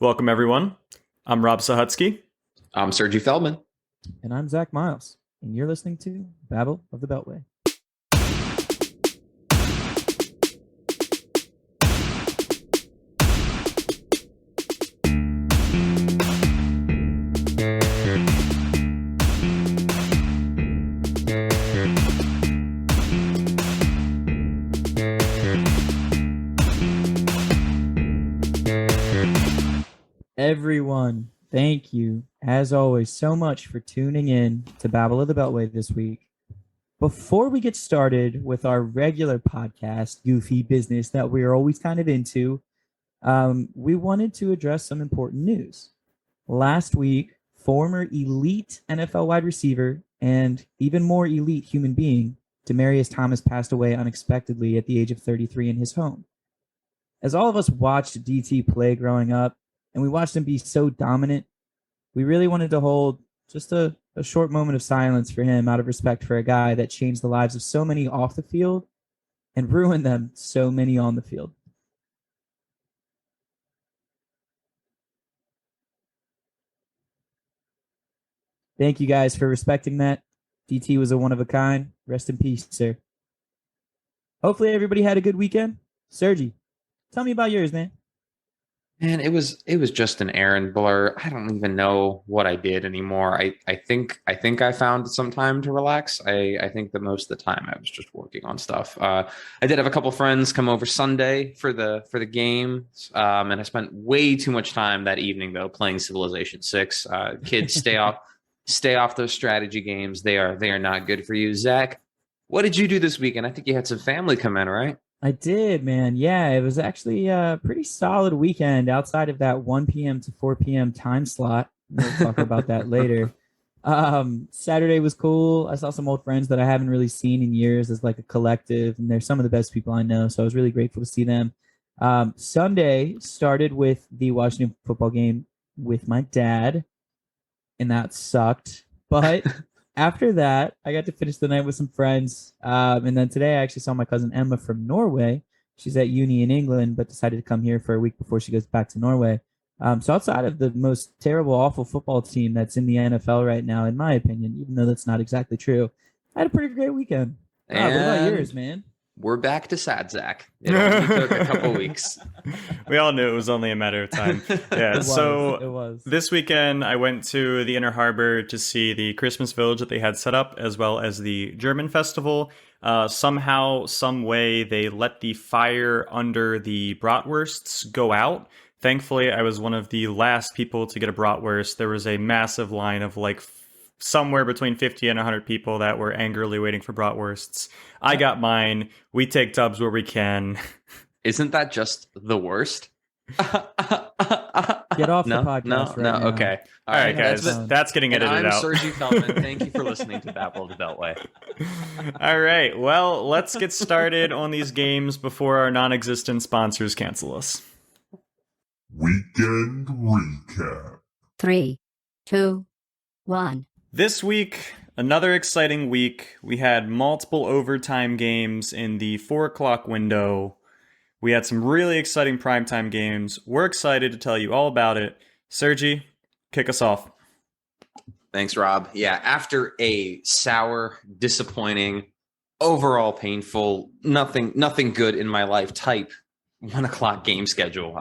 Welcome, everyone. I'm Rob Sahutsky. I'm Sergi Feldman. And I'm Zach Miles, and you're listening to Babble of the Beltway. Everyone, thank you, as always, so much for tuning in to Babble of the Beltway this week. Before we get started with our regular podcast, goofy business that we're always kind of into, we wanted to address some important news. Last week, former elite NFL wide receiver and even more elite human being, Demaryius Thomas, passed away unexpectedly at the age of 33 in his home. As all of us watched DT play growing up, and we watched him be so dominant, we really wanted to hold just a short moment of silence for him out of respect for a guy that changed the lives of so many off the field and ruined them so many on the field. Thank you guys for respecting that. DT was a one of a kind. Rest in peace, sir. Hopefully everybody had a good weekend. Sergi, tell me about yours, man. Man, it was just an errand blur. I don't even know what I did anymore. I think I found some time to relax. I think that most of the time I was just working on stuff. I did have a couple friends come over Sunday for the game, and I spent way too much time that evening though playing Civilization 6. Kids, stay off those strategy games. They are not good for you. Zach, what did you do this weekend? I think you had some family come in, right? I did, man. Yeah, it was actually a pretty solid weekend outside of that 1 p.m. to 4 p.m. time slot. We'll talk about that later. Saturday was cool. I saw some old friends that I haven't really seen in years as like a collective, and they're some of the best people I know, so I was really grateful to see them. Sunday started with the Washington football game with my dad, and that sucked. But after that, I got to finish the night with some friends. And then today I actually saw my cousin Emma from Norway. She's at uni in England, but decided to come here for a week before she goes back to Norway. So outside of the most terrible, awful football team that's in the NFL right now, in my opinion, even though that's not exactly true, I had a pretty great weekend. What about yours, man? We're back to sad Zach. It only took a couple weeks. We all knew it was only a matter of time. Yeah. It was. This weekend I went to the Inner Harbor to see the Christmas village that they had set up, as well as the German festival. Somehow, some way, they let the fire under the bratwursts go out. Thankfully, I was one of the last people to get a bratwurst. There was a massive line of like somewhere between 50 and 100 people that were angrily waiting for bratwursts. I got mine. We take dubs where we can. Isn't that just the worst? Get off the podcast right now. Okay. All right, guys. That's getting edited out. I'm Sergi Feldman. Thank you for listening to Babble of the Beltway. All right. Well, let's get started on these games before our non-existent sponsors cancel us. Weekend Recap. 3, 2, 1. This week, another exciting week. We had multiple overtime games in the 4 o'clock window. We had some really exciting primetime games. We're excited to tell you all about it. Sergi, kick us off. Thanks, Rob. Yeah, after a sour, disappointing, overall painful, nothing good in my life type 1 o'clock game schedule.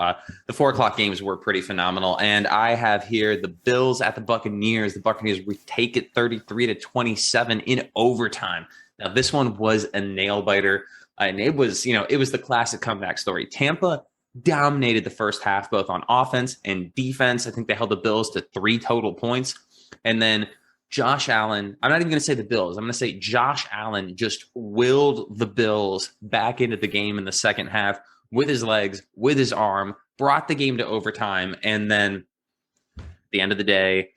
The 4 o'clock games were pretty phenomenal. And I have here the Bills at the Buccaneers. The Buccaneers retake it 33-27 in overtime. Now, this one was a nail biter. And it was the classic comeback story. Tampa dominated the first half, both on offense and defense. I think they held the Bills to 3 total points. And then Josh Allen, I'm not even going to say the Bills. I'm going to say Josh Allen just willed the Bills back into the game in the second half with his legs, with his arm, brought the game to overtime. And then at the end of the day,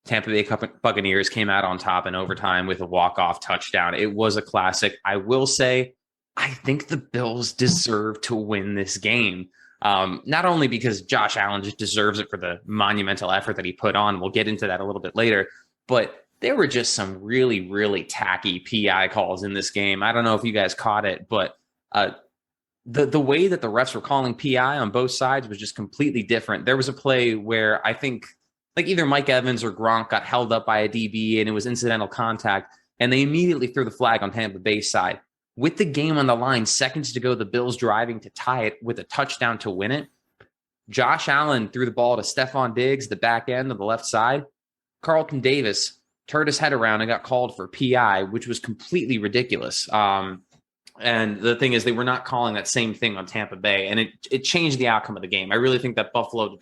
Tampa Bay Buccaneers came out on top in overtime with a walk-off touchdown. It was a classic. I will say, I think the Bills deserve to win this game. Not only because Josh Allen just deserves it for the monumental effort that he put on. We'll get into that a little bit later. But there were just some really, really tacky PI calls in this game. I don't know if you guys caught it, but the way that the refs were calling PI on both sides was just completely different. There was a play where I think like either Mike Evans or Gronk got held up by a DB and it was incidental contact, and they immediately threw the flag on Tampa Bay's side. With the game on the line, seconds to go, the Bills driving to tie it with a touchdown to win it. Josh Allen threw the ball to Stephon Diggs, the back end of the left side. Carlton Davis turned his head around and got called for PI, which was completely ridiculous. And the thing is, they were not calling that same thing on Tampa Bay, and it changed the outcome of the game. I really think that Buffalo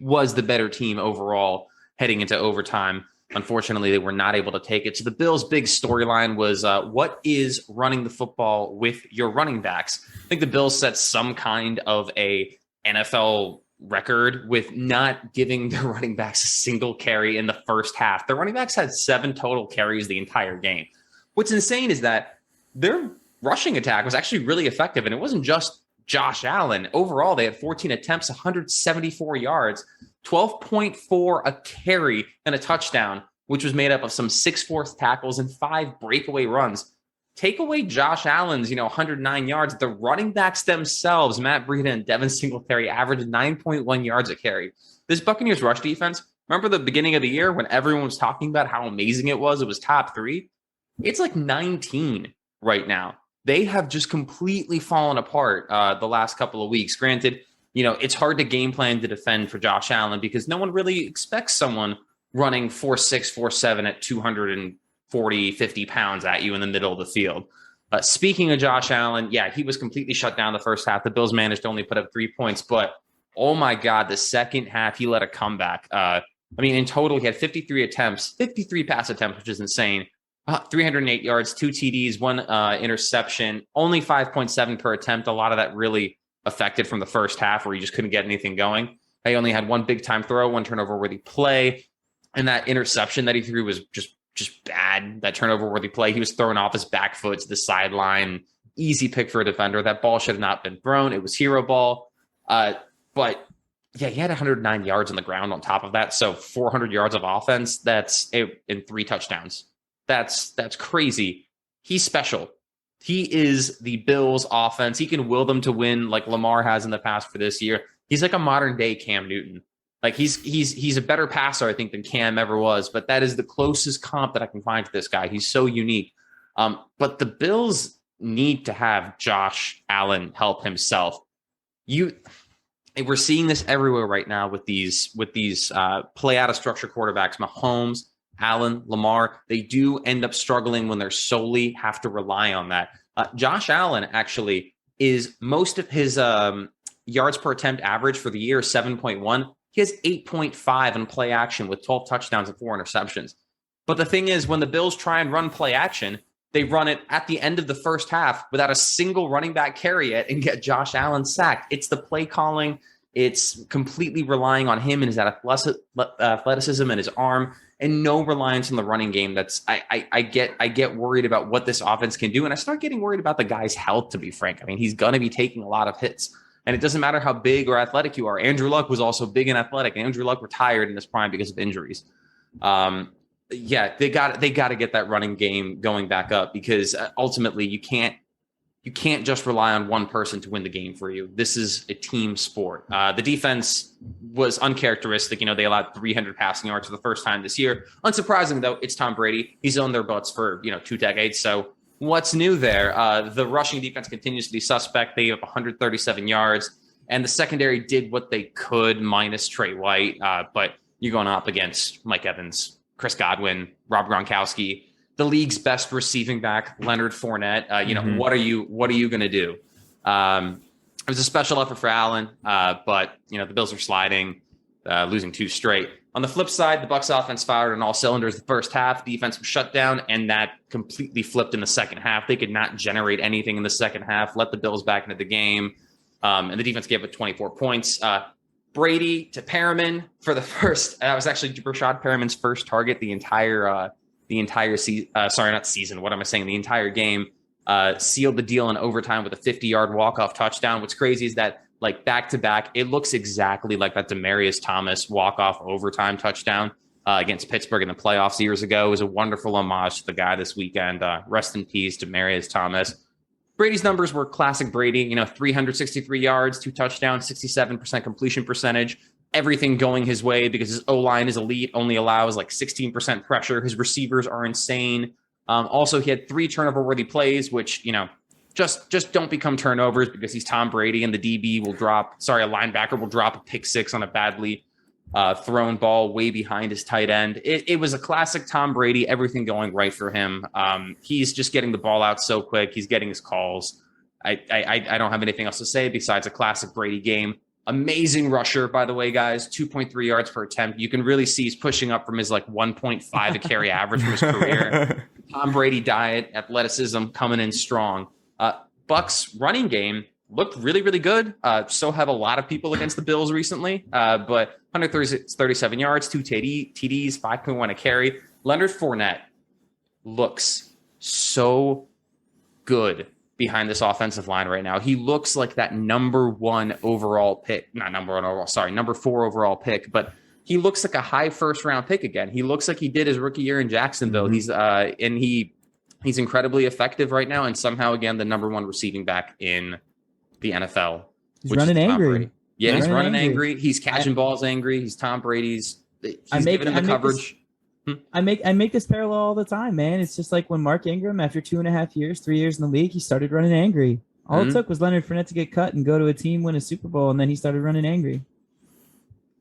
was the better team overall heading into overtime. Unfortunately, they were not able to take it. So the Bills' big storyline was what is running the football with your running backs? I think the Bills set some kind of a NFL record with not giving their running backs a single carry in the first half. Their running backs had 7 total carries the entire game. What's insane is that their rushing attack was actually really effective, and it wasn't just Josh Allen. Overall, they had 14 attempts, 174 yards, 12.4 a carry, and a touchdown, which was made up of some 6 fourth tackles and 5 breakaway runs. Take away Josh Allen's, 109 yards. The running backs themselves, Matt Breida and Devin Singletary, averaged 9.1 yards a carry. This Buccaneers rush defense, remember the beginning of the year when everyone was talking about how amazing it was? It was top 3. It's like 19 right now. They have just completely fallen apart the last couple of weeks. Granted, it's hard to game plan to defend for Josh Allen because no one really expects someone running 4'6", 4'7" at 240, 50 pounds at you in the middle of the field. Speaking of Josh Allen, yeah, he was completely shut down the first half. The Bills managed to only put up 3 points, but oh my God, the second half, he led a comeback. In total, he had 53 attempts, 53 pass attempts, which is insane. 308 yards, 2 TDs, 1 interception, only 5.7 per attempt. A lot of that really affected from the first half where he just couldn't get anything going. He only had 1 big time throw, 1 turnover worthy play. And that interception that he threw was just bad. That turnover worthy play, he was throwing off his back foot to the sideline. Easy pick for a defender. That ball should have not been thrown. It was hero ball. But yeah, he had 109 yards on the ground on top of that. So 400 yards of offense. That's it in 3 touchdowns. That's crazy. He's special. He is the Bills offense. He can will them to win like Lamar has in the past for this year. He's like a modern day Cam Newton. Like he's a better passer, I think, than Cam ever was, but that is the closest comp that I can find to this guy. He's so unique. But the Bills need to have Josh Allen help himself. We're seeing this everywhere right now with these play out of structure quarterbacks, Mahomes, Allen, Lamar. They do end up struggling when they're solely have to rely on that. Josh Allen actually is most of his yards per attempt average for the year, 7.1. He has 8.5 in play action with 12 touchdowns and 4 interceptions. But the thing is, when the Bills try and run play action, they run it at the end of the first half without a single running back carry it and get Josh Allen sacked. It's the play calling. It's completely relying on him and his athleticism and his arm, and no reliance on the running game. That's I get worried about what this offense can do, and I start getting worried about the guy's health, to be frank. He's going to be taking a lot of hits. And it doesn't matter how big or athletic you are. Andrew Luck was also big and athletic. Andrew Luck retired in his prime because of injuries. They got to get that running game going back up because ultimately you can't just rely on one person to win the game for you. This is a team sport. The defense was uncharacteristic. They allowed 300 passing yards for the first time this year. Unsurprisingly, though, it's Tom Brady. He's owned their butts for 2 decades. So what's new there? The rushing defense continues to be suspect. They have 137 yards, and the secondary did what they could minus Trey White. But you're going up against Mike Evans, Chris Godwin, Rob Gronkowski, the league's best receiving back, Leonard Fournette. What are you going to do? It was a special effort for Allen, but the Bills are sliding, losing 2 straight. On the flip side, the Bucs offense fired on all cylinders the first half. Defense was shut down, and that completely flipped in the second half. They could not generate anything in the second half, let the Bills back into the game, and the defense gave up 24 points. Brady to Perriman for the first. That was actually Rashad Perriman's first target the entire season. Not season. What am I saying? The entire game. Sealed the deal in overtime with a 50-yard walk-off touchdown. What's crazy is that, back-to-back, it looks exactly like that Demaryius Thomas walk-off overtime touchdown against Pittsburgh in the playoffs years ago. It was a wonderful homage to the guy this weekend. Rest in peace, Demaryius Thomas. Brady's numbers were classic Brady, 363 yards, 2 touchdowns, 67% completion percentage, everything going his way because his O-line is elite, only allows like 16% pressure. His receivers are insane. Also, he had 3 turnover-worthy plays, which, just don't become turnovers because he's Tom Brady and the DB will a linebacker will drop a pick 6 on a badly thrown ball way behind his tight end. It was a classic Tom Brady, everything going right for him. He's just getting the ball out so quick. He's getting his calls. I don't have anything else to say besides a classic Brady game. Amazing rusher, by the way, guys, 2.3 yards per attempt. You can really see he's pushing up from his 1.5 a carry average from his career. Tom Brady diet, athleticism coming in strong. Bucks running game looked really, really good. So have a lot of people against the Bills recently, but 137 yards, 2 TDs, 5.1 a carry. Leonard Fournette looks so good behind this offensive line right now. He looks like that number 4 overall pick, but he looks like a high first round pick again. He looks like he did his rookie year in Jacksonville. Mm-hmm. He's incredibly effective right now. And somehow again, the number 1 receiving back in the NFL. He's running angry. Yeah, he's running angry. He's catching balls angry. He's Tom Brady's. He's giving him the coverage. I make this parallel all the time, man. It's just like when Mark Ingram, after 2.5 years, 3 years in the league, he started running angry. All it took was Leonard Fournette to get cut and go to a team, win a Super Bowl, and then he started running angry.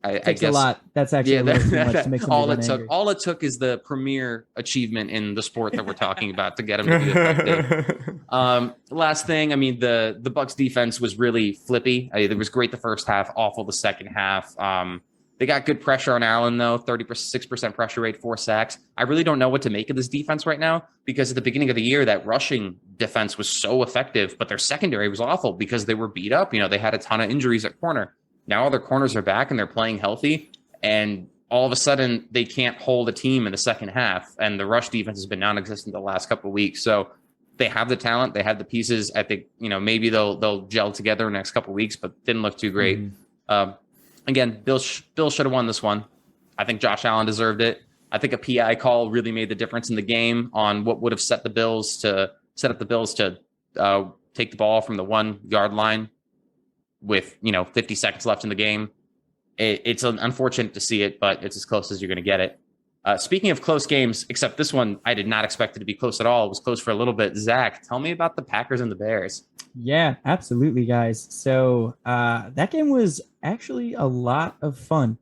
I guess a lot. That's actually a little too much to make somebody angry. All it took is the premier achievement in the sport that we're talking about to get him to be effective. Last thing, the Bucks defense was really flippy. It was great the first half, awful the second half. They got good pressure on Allen, though, 36% pressure rate, 4 sacks. I really don't know what to make of this defense right now because at the beginning of the year, that rushing defense was so effective, but their secondary was awful because they were beat up. They had a ton of injuries at corner. Now all their corners are back and they're playing healthy, and all of a sudden they can't hold a team in the second half, and the rush defense has been non-existent the last couple of weeks. So they have the talent, they have the pieces. I think, maybe they'll gel together in the next couple of weeks, but didn't look too great. Mm-hmm. Again, Bill should have won this one. I think Josh Allen deserved it. I think a PI call really made the difference in the game on what would have set up the Bills to take the ball from the 1 yard line with 50 seconds left in the game. It's unfortunate to see it, but it's as close as you're going to get it. Speaking of close games, except this one, I did not expect it to be close at all. It was close for a little bit. Zach, tell me about the Packers and the Bears. Yeah, absolutely, guys. So that game was actually a lot of fun.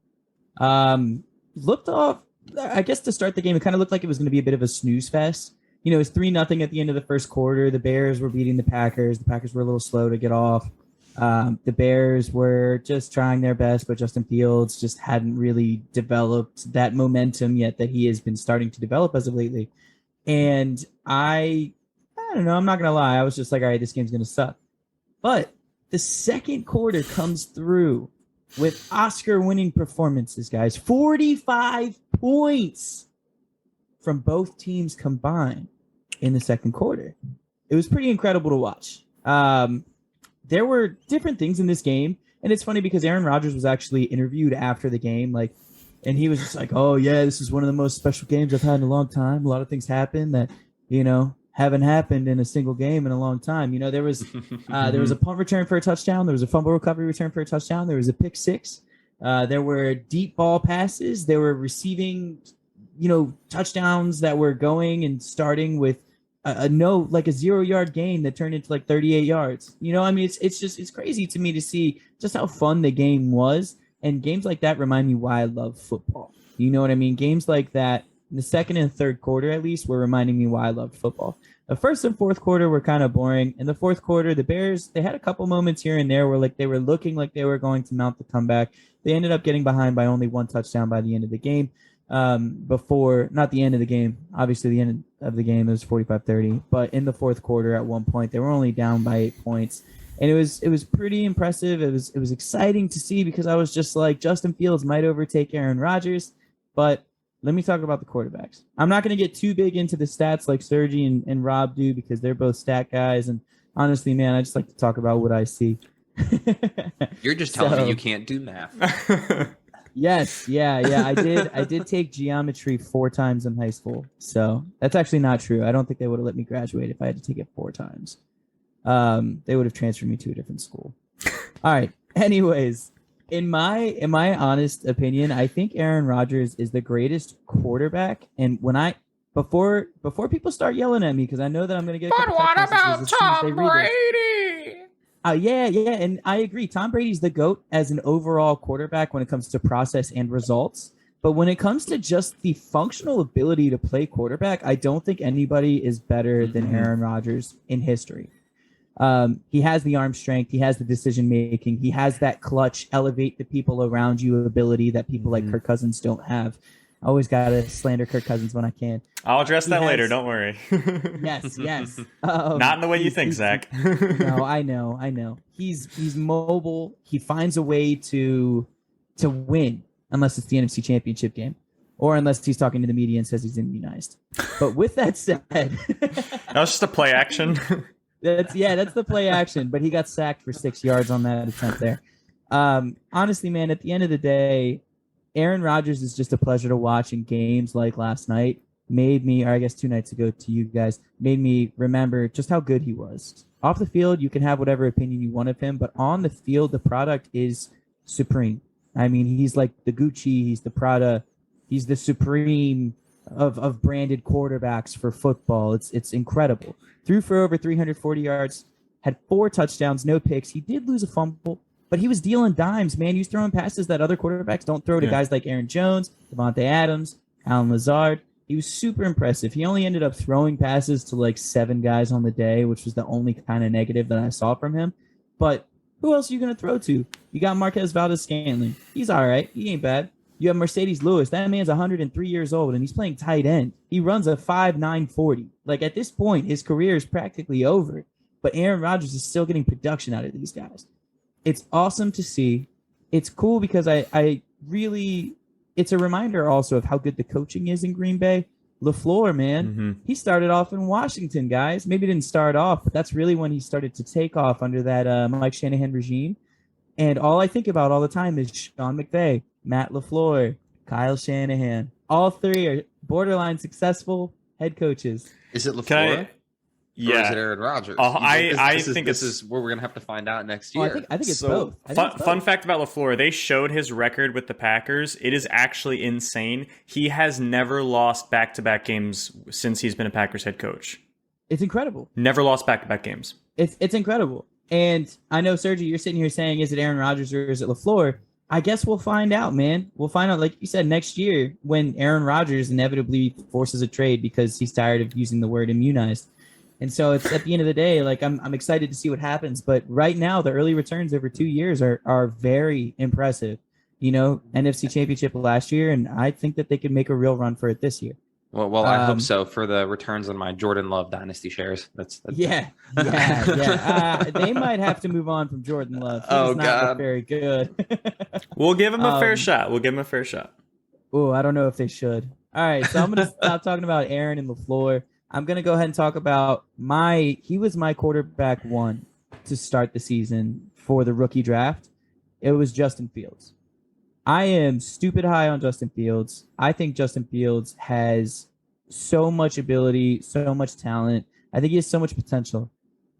Looked off, I guess to start the game, it kind of looked like it was going to be a bit of a snooze fest. It was 3-0 at the end of the first quarter. The Bears were beating the Packers. The Packers were a little slow to get off. The Bears were just trying their best, but Justin Fields just hadn't really developed that momentum yet that he has been starting to develop as of lately. And I don't know, I'm not going to lie. I was just like, all right, this game's going to suck. But the second quarter comes through with Oscar-winning performances, guys. 45 points from both teams combined in the second quarter. It was pretty incredible to watch. There were different things in this game, and it's funny because Aaron Rodgers was actually interviewed after the game, and he was just like, "Oh yeah, this is one of the most special games I've had in a long time. A lot of things happened that haven't happened in a single game in a long time. There was a punt return for a touchdown, there was a fumble recovery return for a touchdown, there was a pick 6, there were deep ball passes, there were receiving, touchdowns that were going and starting with a 0-yard gain that turned into 38 yards. It's crazy to me to see just how fun the game was. And games like that remind me why I love football. You know what I mean? Games like that in the second and third quarter, at least, were reminding me why I loved football. The first and fourth quarter were kind of boring. In the fourth quarter, the Bears, they had a couple moments here and there where they were looking like they were going to mount the comeback. They ended up getting behind by only 1 touchdown by the end of the game. Not the end of the game. Obviously, the end of the game was 45-30. But in the fourth quarter, at one point, they were only down by 8 points, and it was pretty impressive. It was exciting to see because I was just like, Justin Fields might overtake Aaron Rodgers. But let me talk about the quarterbacks. I'm not going to get too big into the stats like Sergi and Rob do because they're both stat guys. And honestly, man, I just like to talk about what I see. You're just telling me you can't do math. Yes, yeah. I did take geometry 4 times in high school, so that's actually not true. I don't think they would have let me graduate if I had to take it 4 times. they would have transferred me to a different school. All right. Anyways, in my honest opinion, I think Aaron Rodgers is the greatest quarterback. And before people start yelling at me, because I know that I'm going to get. But what about Tom Brady? Yeah, and I agree. Tom Brady's the GOAT as an overall quarterback when it comes to process and results. But when it comes to just the functional ability to play quarterback, I don't think anybody is better than Aaron Rodgers in history. He has the arm strength. He has the decision making. He has that clutch, elevate the people around you ability that people like Kirk Cousins don't have. I always got to slander Kirk Cousins when I can. I'll address that later. Don't worry. Yes. Not in the way you think, Zach. No, I know. He's mobile. He finds a way to win, unless it's the NFC Championship game, or unless he's talking to the media and says he's immunized. But with that said, that was just a play action. That's the play action. But he got sacked for 6 yards on that attempt there. Honestly, man, at the end of the day, Aaron Rodgers is just a pleasure to watch in games like last night. Made me, or I guess 2 nights ago to you guys, made me remember just how good he was. Off the field, you can have whatever opinion you want of him, but on the field, the product is supreme. I mean, he's like the Gucci, he's the Prada, he's the supreme of branded quarterbacks for football. It's incredible. Threw for over 340 yards, had 4 touchdowns, no picks. He did lose a fumble, but he was dealing dimes, man. He was throwing passes that other quarterbacks don't throw to guys like Aaron Jones, Devontae Adams, Alan Lazard. He was super impressive. He only ended up throwing passes to like 7 guys on the day, which was the only kind of negative that I saw from him. But who else are you going to throw to? You got Marquez Valdez-Scantling. He's all right. He ain't bad. You have Mercedes Lewis. That man's 103 years old, and he's playing tight end. He runs a 5.9 40. Like, at this point, his career is practically over. But Aaron Rodgers is still getting production out of these guys. It's awesome to see. It's cool because I really – it's a reminder also of how good the coaching is in Green Bay. LaFleur, man, he started off in Washington, guys. Maybe didn't start off, but that's really when he started to take off under that Mike Shanahan regime. And all I think about all the time is Sean McVay, Matt LaFleur, Kyle Shanahan. All 3 are borderline successful head coaches. Is it LaFleur? Yeah. Or is it Aaron Rodgers? I think this is where we're going to have to find out next year. I think it's both. Fun fact about LaFleur, they showed his record with the Packers. It is actually insane. He has never lost back-to-back games since he's been a Packers head coach. It's incredible. Never lost back-to-back games. It's incredible. And I know, Sergio, you're sitting here saying, is it Aaron Rodgers or is it LaFleur? I guess we'll find out, man. We'll find out, like you said, next year when Aaron Rodgers inevitably forces a trade because he's tired of using the word immunized. And so it's at the end of the day, like I'm excited to see what happens. But right now, the early returns over 2 years are very impressive. You know, NFC Championship last year, and I think that they could make a real run for it this year. Well, I hope so for the returns on my Jordan Love dynasty shares. That's yeah. They might have to move on from Jordan Love. He's not very good. We'll give him a fair shot. Oh, I don't know if they should. All right, so I'm going to stop talking about Aaron and LaFleur. I'm going to go ahead and talk about he was my quarterback 1 to start the season for the rookie draft. It was Justin Fields. I am stupid high on Justin Fields. I think Justin Fields has so much ability, so much talent. I think he has so much potential.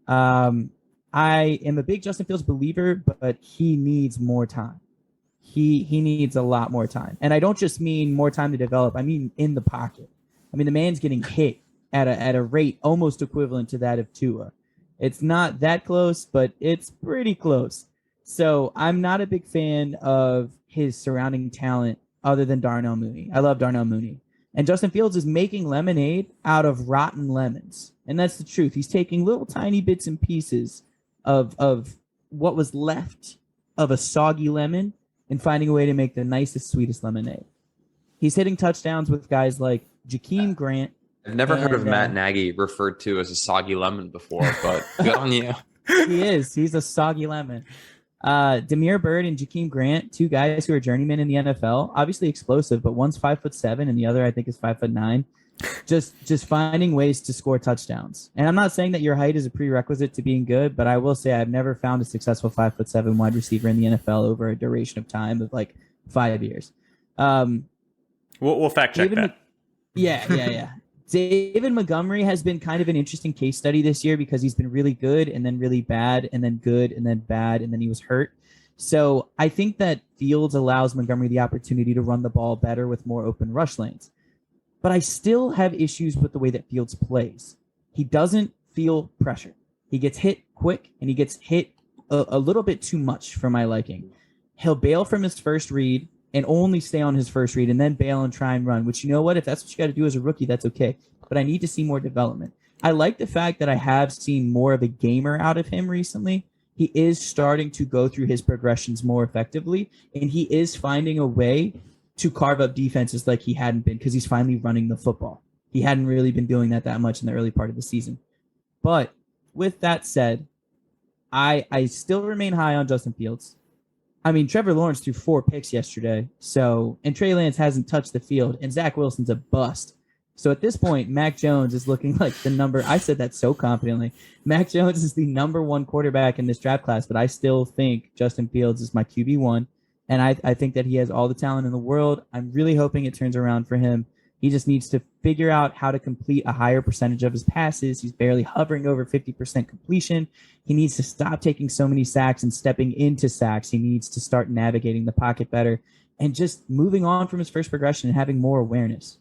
I am a big Justin Fields believer, but he needs more time. He needs a lot more time. And I don't just mean more time to develop. I mean in the pocket. I mean, the man's getting hit at a rate almost equivalent to that of Tua. It's not that close, but it's pretty close. So I'm not a big fan of his surrounding talent other than Darnell Mooney. I love Darnell Mooney. And Justin Fields is making lemonade out of rotten lemons. And that's the truth. He's taking little tiny bits and pieces of what was left of a soggy lemon and finding a way to make the nicest, sweetest lemonade. He's hitting touchdowns with guys like Jakeem Grant. I've never heard of Matt Nagy referred to as a soggy lemon before, but good on you. He is. He's a soggy lemon. Demir Bird and Jakeem Grant, 2 guys who are journeymen in the NFL, obviously explosive, but one's 5'7" and the other I think is 5'9". Just finding ways to score touchdowns. And I'm not saying that your height is a prerequisite to being good, but I will say I've never found a successful 5'7" wide receiver in the NFL over a duration of time of like 5 years. We'll fact check that. Yeah. David Montgomery has been kind of an interesting case study this year because he's been really good and then really bad and then good and then bad and then he was hurt. So I think that Fields allows Montgomery the opportunity to run the ball better with more open rush lanes. But I still have issues with the way that Fields plays. He doesn't feel pressure. He gets hit quick and he gets hit a little bit too much for my liking. He'll bail from his first read and only stay on his first read and then bail and try and run, which, you know what, if that's what you got to do as a rookie, that's okay. But I need to see more development. I like the fact that I have seen more of a gamer out of him recently. He is starting to go through his progressions more effectively, and he is finding a way to carve up defenses like he hadn't been because he's finally running the football. He hadn't really been doing that much in the early part of the season. But with that said, I still remain high on Justin Fields. I mean, Trevor Lawrence threw 4 picks yesterday, and Trey Lance hasn't touched the field, and Zach Wilson's a bust. So at this point, Mac Jones is looking like I said that so confidently. Mac Jones is the number 1 quarterback in this draft class, but I still think Justin Fields is my QB1, and I think that he has all the talent in the world. I'm really hoping it turns around for him. He just needs to figure out how to complete a higher percentage of his passes. He's barely hovering over 50% completion. He needs to stop taking so many sacks and stepping into sacks. He needs to start navigating the pocket better and just moving on from his first progression and having more awareness.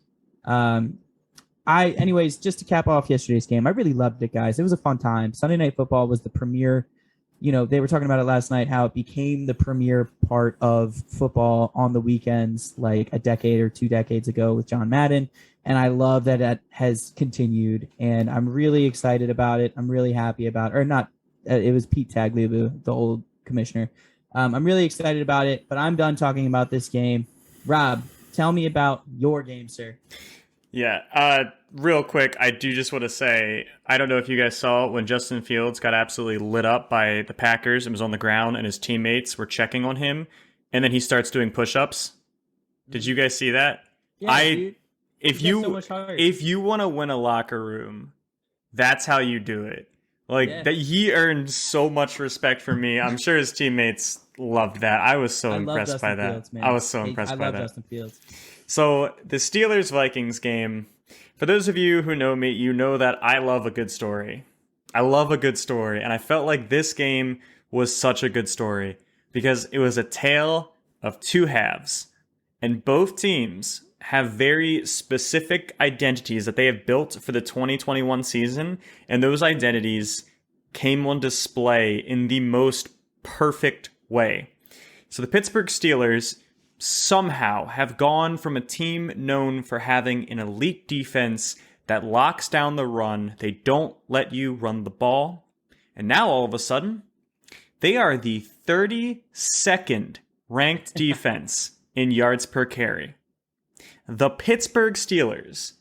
Anyways, just to cap off yesterday's game, I really loved it, guys. It was a fun time. Sunday Night Football was the premier. They were talking about it last night, how it became the premier part of football on the weekends, like a decade or 2 decades ago with John Madden. And I love that it has continued. And I'm really excited about it. I'm really happy about it. Or not, it was Pete Tagliabue, the old commissioner. I'm really excited about it, but I'm done talking about this game. Rob, tell me about your game, sir. Yeah, real quick, I do just want to say, I don't know if you guys saw when Justin Fields got absolutely lit up by the Packers and was on the ground and his teammates were checking on him, and then he starts doing push-ups. Did you guys see that? Yeah, dude. If you want to win a locker room, that's how you do it. That he earned so much respect from me. I'm sure his teammates loved that. I was so impressed by that. Fields, man. I was so impressed by that. I love Justin Fields. So the Steelers-Vikings game, for those of you who know me, you know that I love a good story. I love a good story, and I felt like this game was such a good story because it was a tale of 2 halves, and both teams have very specific identities that they have built for the 2021 season, and those identities came on display in the most perfect way. So the Pittsburgh Steelers somehow have gone from a team known for having an elite defense that locks down the run. They don't let you run the ball. And now all of a sudden, they are the 32nd ranked defense in yards per carry. The Pittsburgh Steelers,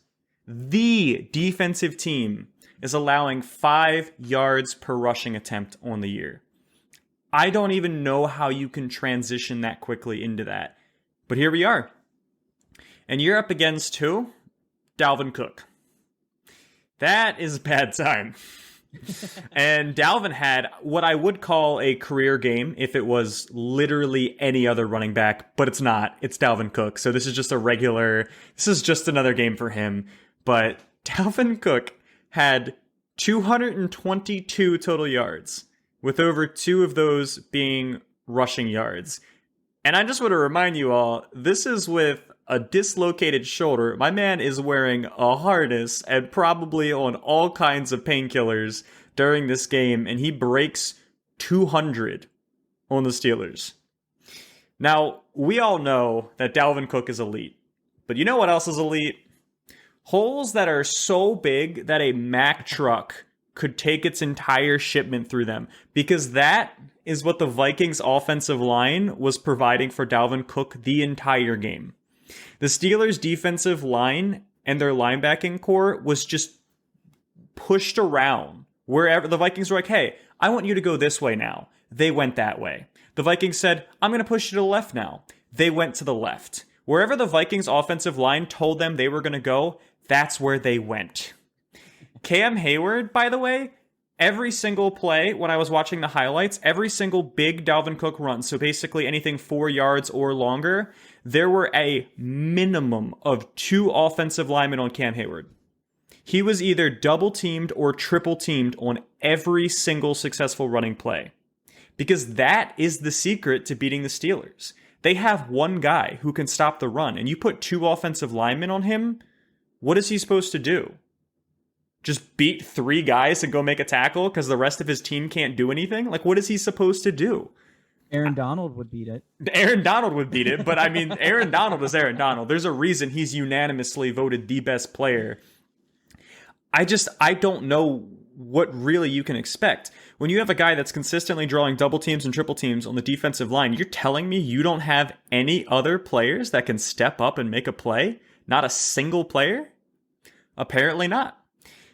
the defensive team, is allowing 5 yards per rushing attempt on the year. I don't even know how you can transition that quickly into that. But here we are. And you're up against who? Dalvin Cook. That is a bad time. And Dalvin had what I would call a career game if it was literally any other running back, but it's not. It's Dalvin Cook. So this is just another game for him. But Dalvin Cook had 222 total yards, with over 2 of those being rushing yards. And I just want to remind you all, this is with a dislocated shoulder. My man is wearing a harness and probably on all kinds of painkillers during this game, and he breaks 200 on the Steelers. Now, we all know that Dalvin Cook is elite, but you know what else is elite? Holes that are so big that a Mack truck could take its entire shipment through them, because that is what the Vikings offensive line was providing for Dalvin Cook the entire game. The Steelers defensive line and their linebacking core was just pushed around wherever the Vikings were like, hey, I want you to go this way now. They went that way. The Vikings said, I'm going to push you to the left now. They went to the left. Wherever the Vikings offensive line told them they were going to go, that's where they went. Cam Hayward, by the way, every single play, when I was watching the highlights, every single big Dalvin Cook run, so basically anything 4 yards or longer, there were a minimum of 2 offensive linemen on Cam Hayward. He was either double teamed or triple teamed on every single successful running play. Because that is the secret to beating the Steelers. They have one guy who can stop the run, and you put 2 offensive linemen on him, what is he supposed to do? Just beat 3 guys and go make a tackle because the rest of his team can't do anything? Like, what is he supposed to do? Aaron Donald would beat it. Aaron Donald would beat it, but I mean, Aaron Donald is Aaron Donald. There's a reason he's unanimously voted the best player. I don't know what really you can expect. When you have a guy that's consistently drawing double teams and triple teams on the defensive line, you're telling me you don't have any other players that can step up and make a play? Not a single player? Apparently not.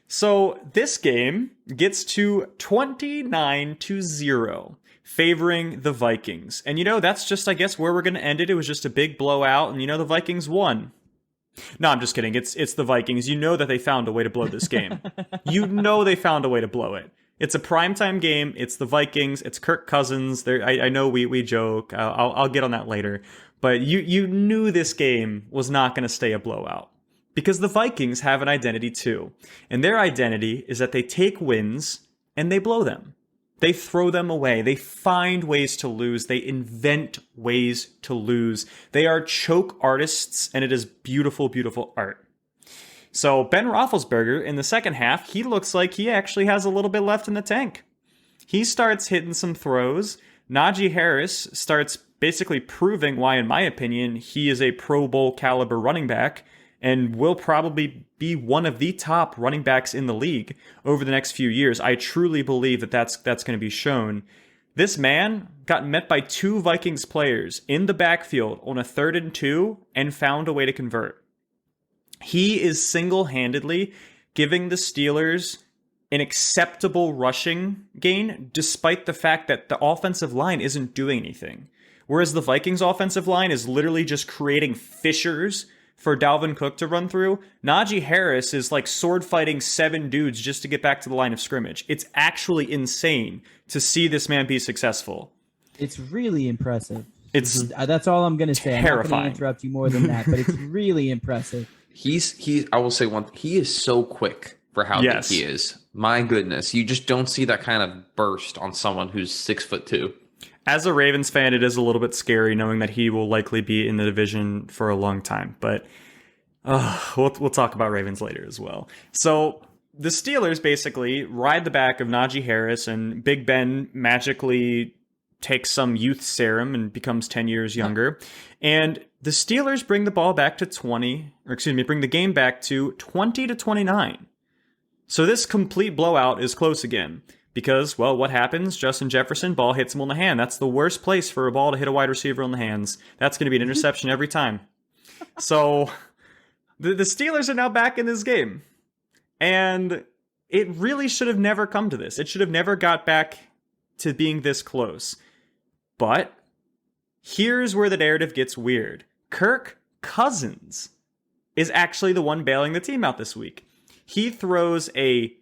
So this game gets to 29-0, favoring the Vikings. And that's just, I guess, where we're going to end it. It was just a big blowout, and the Vikings won. No, I'm just kidding. It's the Vikings. You know that they found a way to blow this game. They found a way to blow it. It's a primetime game. It's the Vikings. It's Kirk Cousins. I know we joke. I'll get on that later. But you knew this game was not going to stay a blowout. Because the Vikings have an identity too. And their identity is that they take wins and they blow them. They throw them away. They find ways to lose. They invent ways to lose. They are choke artists, and it is beautiful, beautiful art. So Ben Roethlisberger, in the second half, he looks like he actually has a little bit left in the tank. He starts hitting some throws. Najee Harris starts basically proving why, in my opinion, he is a Pro Bowl caliber running back and will probably be one of the top running backs in the league over the next few years. I truly believe that that's going to be shown. This man got met by 2 Vikings players in the backfield on a 3rd and 2 and found a way to convert. He is single-handedly giving the Steelers an acceptable rushing gain, despite the fact that the offensive line isn't doing anything. Whereas the Vikings offensive line is literally just creating fissures for Dalvin Cook to run through. Najee Harris is like sword fighting 7 dudes just to get back to the line of scrimmage. It's actually insane to see this man be successful. It's really impressive. That's all I'm going to say. Terrifying. I'm not going to interrupt you more than that, but it's really impressive. I will say one thing. He is so quick for how big he is. My goodness. You just don't see that kind of burst on someone who's 6'2". As a Ravens fan, it is a little bit scary knowing that he will likely be in the division for a long time. But we'll talk about Ravens later as well. So the Steelers basically ride the back of Najee Harris, and Big Ben magically takes some youth serum and becomes 10 years younger. And the Steelers bring the ball back to bring the game back to 20-29. So this complete blowout is close again. Because, well, what happens? Justin Jefferson, ball hits him on the hand. That's the worst place for a ball to hit a wide receiver on the hands. That's going to be an interception every time. So the Steelers are now back in this game. And it really should have never come to this. It should have never got back to being this close. But here's where the narrative gets weird. Kirk Cousins is actually the one bailing the team out this week. He throws a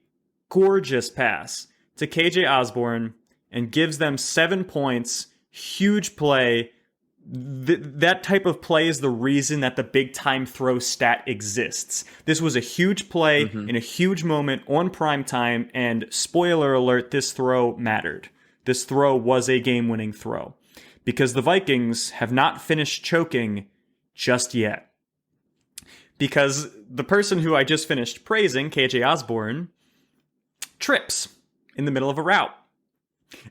gorgeous pass to KJ Osborne and gives them 7 points. Huge play. That type of play is the reason that the big time throw stat exists. This was a huge play in a huge moment on prime time, and spoiler alert, this throw mattered. This throw was a game-winning throw because the Vikings have not finished choking just yet. Because the person who I just finished praising, KJ Osborne, trips in the middle of a route.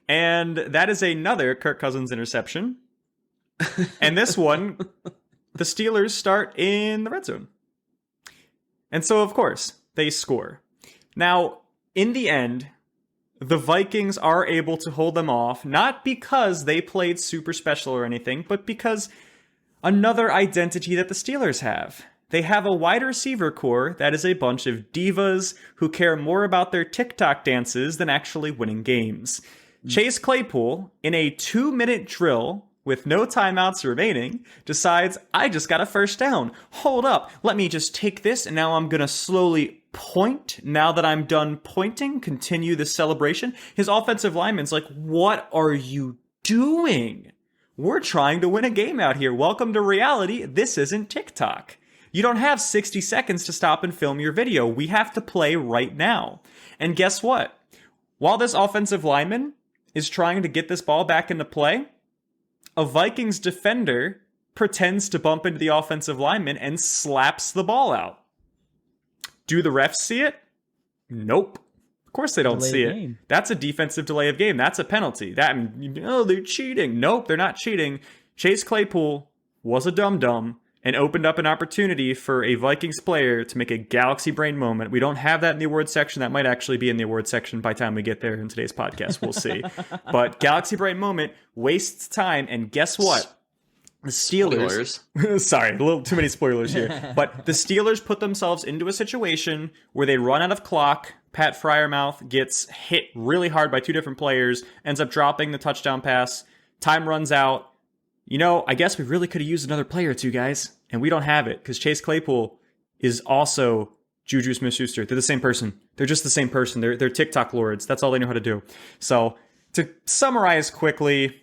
And that is another Kirk Cousins interception. And this one, the Steelers start in the red zone. And so, of course, they score. Now, in the end, the Vikings are able to hold them off, not because they played super special or anything, but because another identity that the Steelers have. They have a wide receiver core that is a bunch of divas who care more about their TikTok dances than actually winning games. Chase Claypool, in a 2-minute drill with no timeouts remaining, decides, I just got a first down. Hold up, let me just take this, and now I'm going to slowly point. Now that I'm done pointing, continue the celebration. His offensive lineman's like, what are you doing? We're trying to win a game out here. Welcome to reality. This isn't TikTok. You don't have 60 seconds to stop and film your video. We have to play right now. And guess what? While this offensive lineman is trying to get this ball back into play, a Vikings defender pretends to bump into the offensive lineman and slaps the ball out. Do the refs see it? Nope. Of course they don't see it. That's a defensive delay of game. That's a penalty. They're cheating. Nope, they're not cheating. Chase Claypool was a dum-dum and opened up an opportunity for a Vikings player to make a galaxy brain moment. We don't have that in the award section. That might actually be in the award section by the time we get there in today's podcast. We'll see. But galaxy brain moment wastes time, and guess what? The Steelers. Sorry, a little too many spoilers here. But the Steelers put themselves into a situation where they run out of clock. Pat Fryermouth gets hit really hard by two different players, ends up dropping the touchdown pass. Time runs out. I guess we really could have used another player or two, guys. And we don't have it because Chase Claypool is also Juju Smith-Schuster. They're the same person. They're just the same person. They're TikTok lords. That's all they know how to do. So to summarize quickly,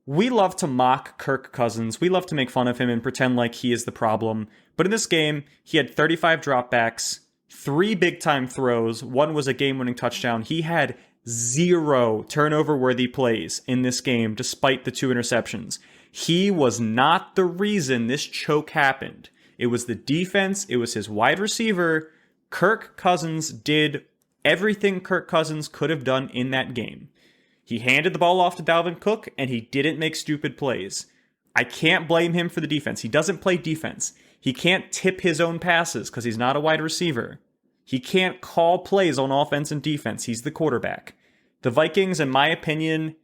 we love to mock Kirk Cousins. We love to make fun of him and pretend like he is the problem. But in this game, he had 35 dropbacks, 3 big-time throws. 1 was a game-winning touchdown. He had 0 turnover-worthy plays in this game, despite the 2 interceptions. He was not the reason this choke happened. It was the defense. It was his wide receiver. Kirk Cousins did everything Kirk Cousins could have done in that game. He handed the ball off to Dalvin Cook, and he didn't make stupid plays. I can't blame him for the defense. He doesn't play defense. He can't tip his own passes because he's not a wide receiver. He can't call plays on offense and defense. He's the quarterback. The Vikings, in my opinion,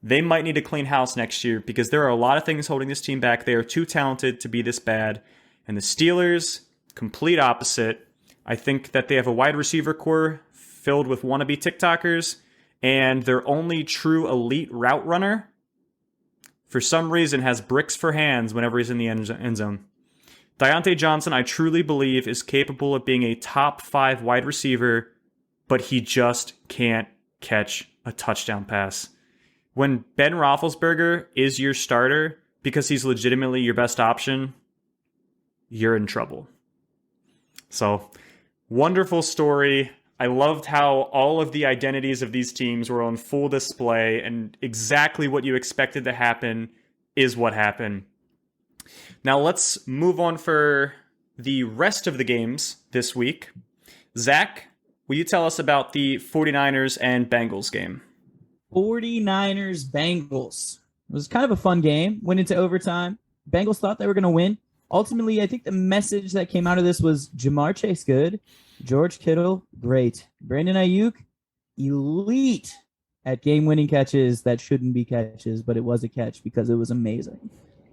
they might need to clean house next year because there are a lot of things holding this team back. They are too talented to be this bad. And the Steelers, complete opposite. I think that they have a wide receiver core filled with wannabe TikTokers, and their only true elite route runner, for some reason, has bricks for hands whenever he's in the end zone. Deontay Johnson, I truly believe, is capable of being a top 5 wide receiver, but he just can't catch a touchdown pass. When Ben Roethlisberger is your starter because he's legitimately your best option, you're in trouble. So, wonderful story. I loved how all of the identities of these teams were on full display, and exactly what you expected to happen is what happened. Now let's move on for the rest of the games this week. Zach, will you tell us about the 49ers and Bengals game? 49ers Bengals. It was kind of a fun game. Went into overtime. Bengals thought they were going to win. Ultimately, I think the message that came out of this was Jamar Chase good, George Kittle great, Brandon Ayuk elite at game-winning catches that shouldn't be catches, but it was a catch because it was amazing.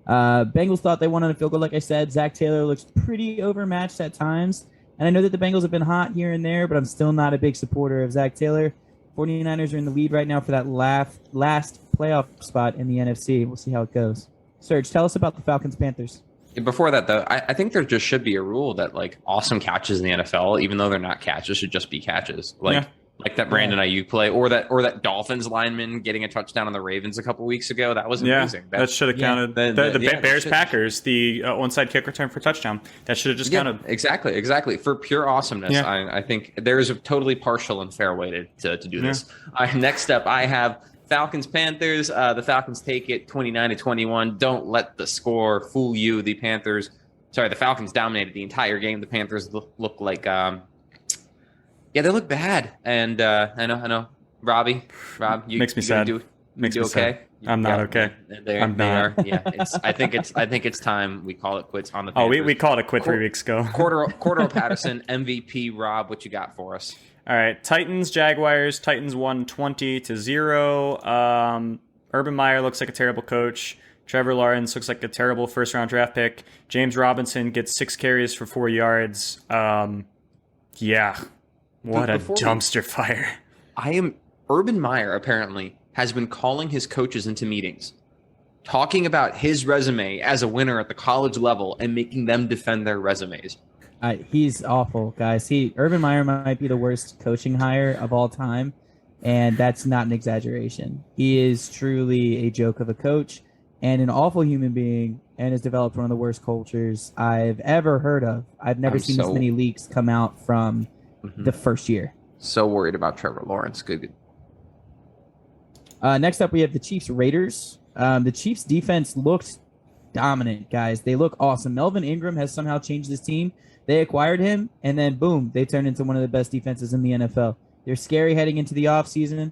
Bengals thought they won on a field goal, like I said. Zach Taylor looks pretty overmatched at times, and I know that the Bengals have been hot here and there, but I'm still not a big supporter of Zach Taylor. 49ers are in the lead right now for that last playoff spot in the NFC. We'll see how it goes. Serge, tell us about the Falcons-Panthers. Before that, though, I think there just should be a rule that awesome catches in the NFL, even though they're not catches, should just be catches. Like that Brandon Ayuk play, or that Dolphins lineman getting a touchdown on the Ravens a couple weeks ago. That was amazing. That should have counted. The Bears-Packers, the onside kick return for touchdown. That should have just counted. Exactly. For pure awesomeness, I think there is a totally partial and fair way to do this. Next up, I have Falcons-Panthers. The Falcons take it 29-21. Don't let the score fool you. The Falcons dominated the entire game. The Panthers look like they look bad. And I know. Rob, you makes me sad. Makes me okay? Sad. I'm not okay. I'm not. Yeah. I think it's time we call it quits on the Panthers. Oh, we called it quit 3 weeks ago. Cordero Patterson, MVP. Rob, what you got for us? All right, Titans, Jaguars. Titans won 20-0. Urban Meyer looks like a terrible coach. Trevor Lawrence looks like a terrible first-round draft pick. James Robinson gets 6 carries for 4 yards. What a dumpster fire. Urban Meyer apparently has been calling his coaches into meetings, talking about his resume as a winner at the college level and making them defend their resumes. He's awful, guys. Urban Meyer might be the worst coaching hire of all time, and that's not an exaggeration. He is truly a joke of a coach. and an awful human being, and has developed one of the worst cultures I've ever heard of. I've never seen this many leaks come out from the first year. So worried about Trevor Lawrence. Good. Next up, we have the Chiefs Raiders. The Chiefs defense looked dominant, guys. They look awesome. Melvin Ingram has somehow changed this team. They acquired him, and then boom, they turned into one of the best defenses in the NFL. They're scary heading into the offseason.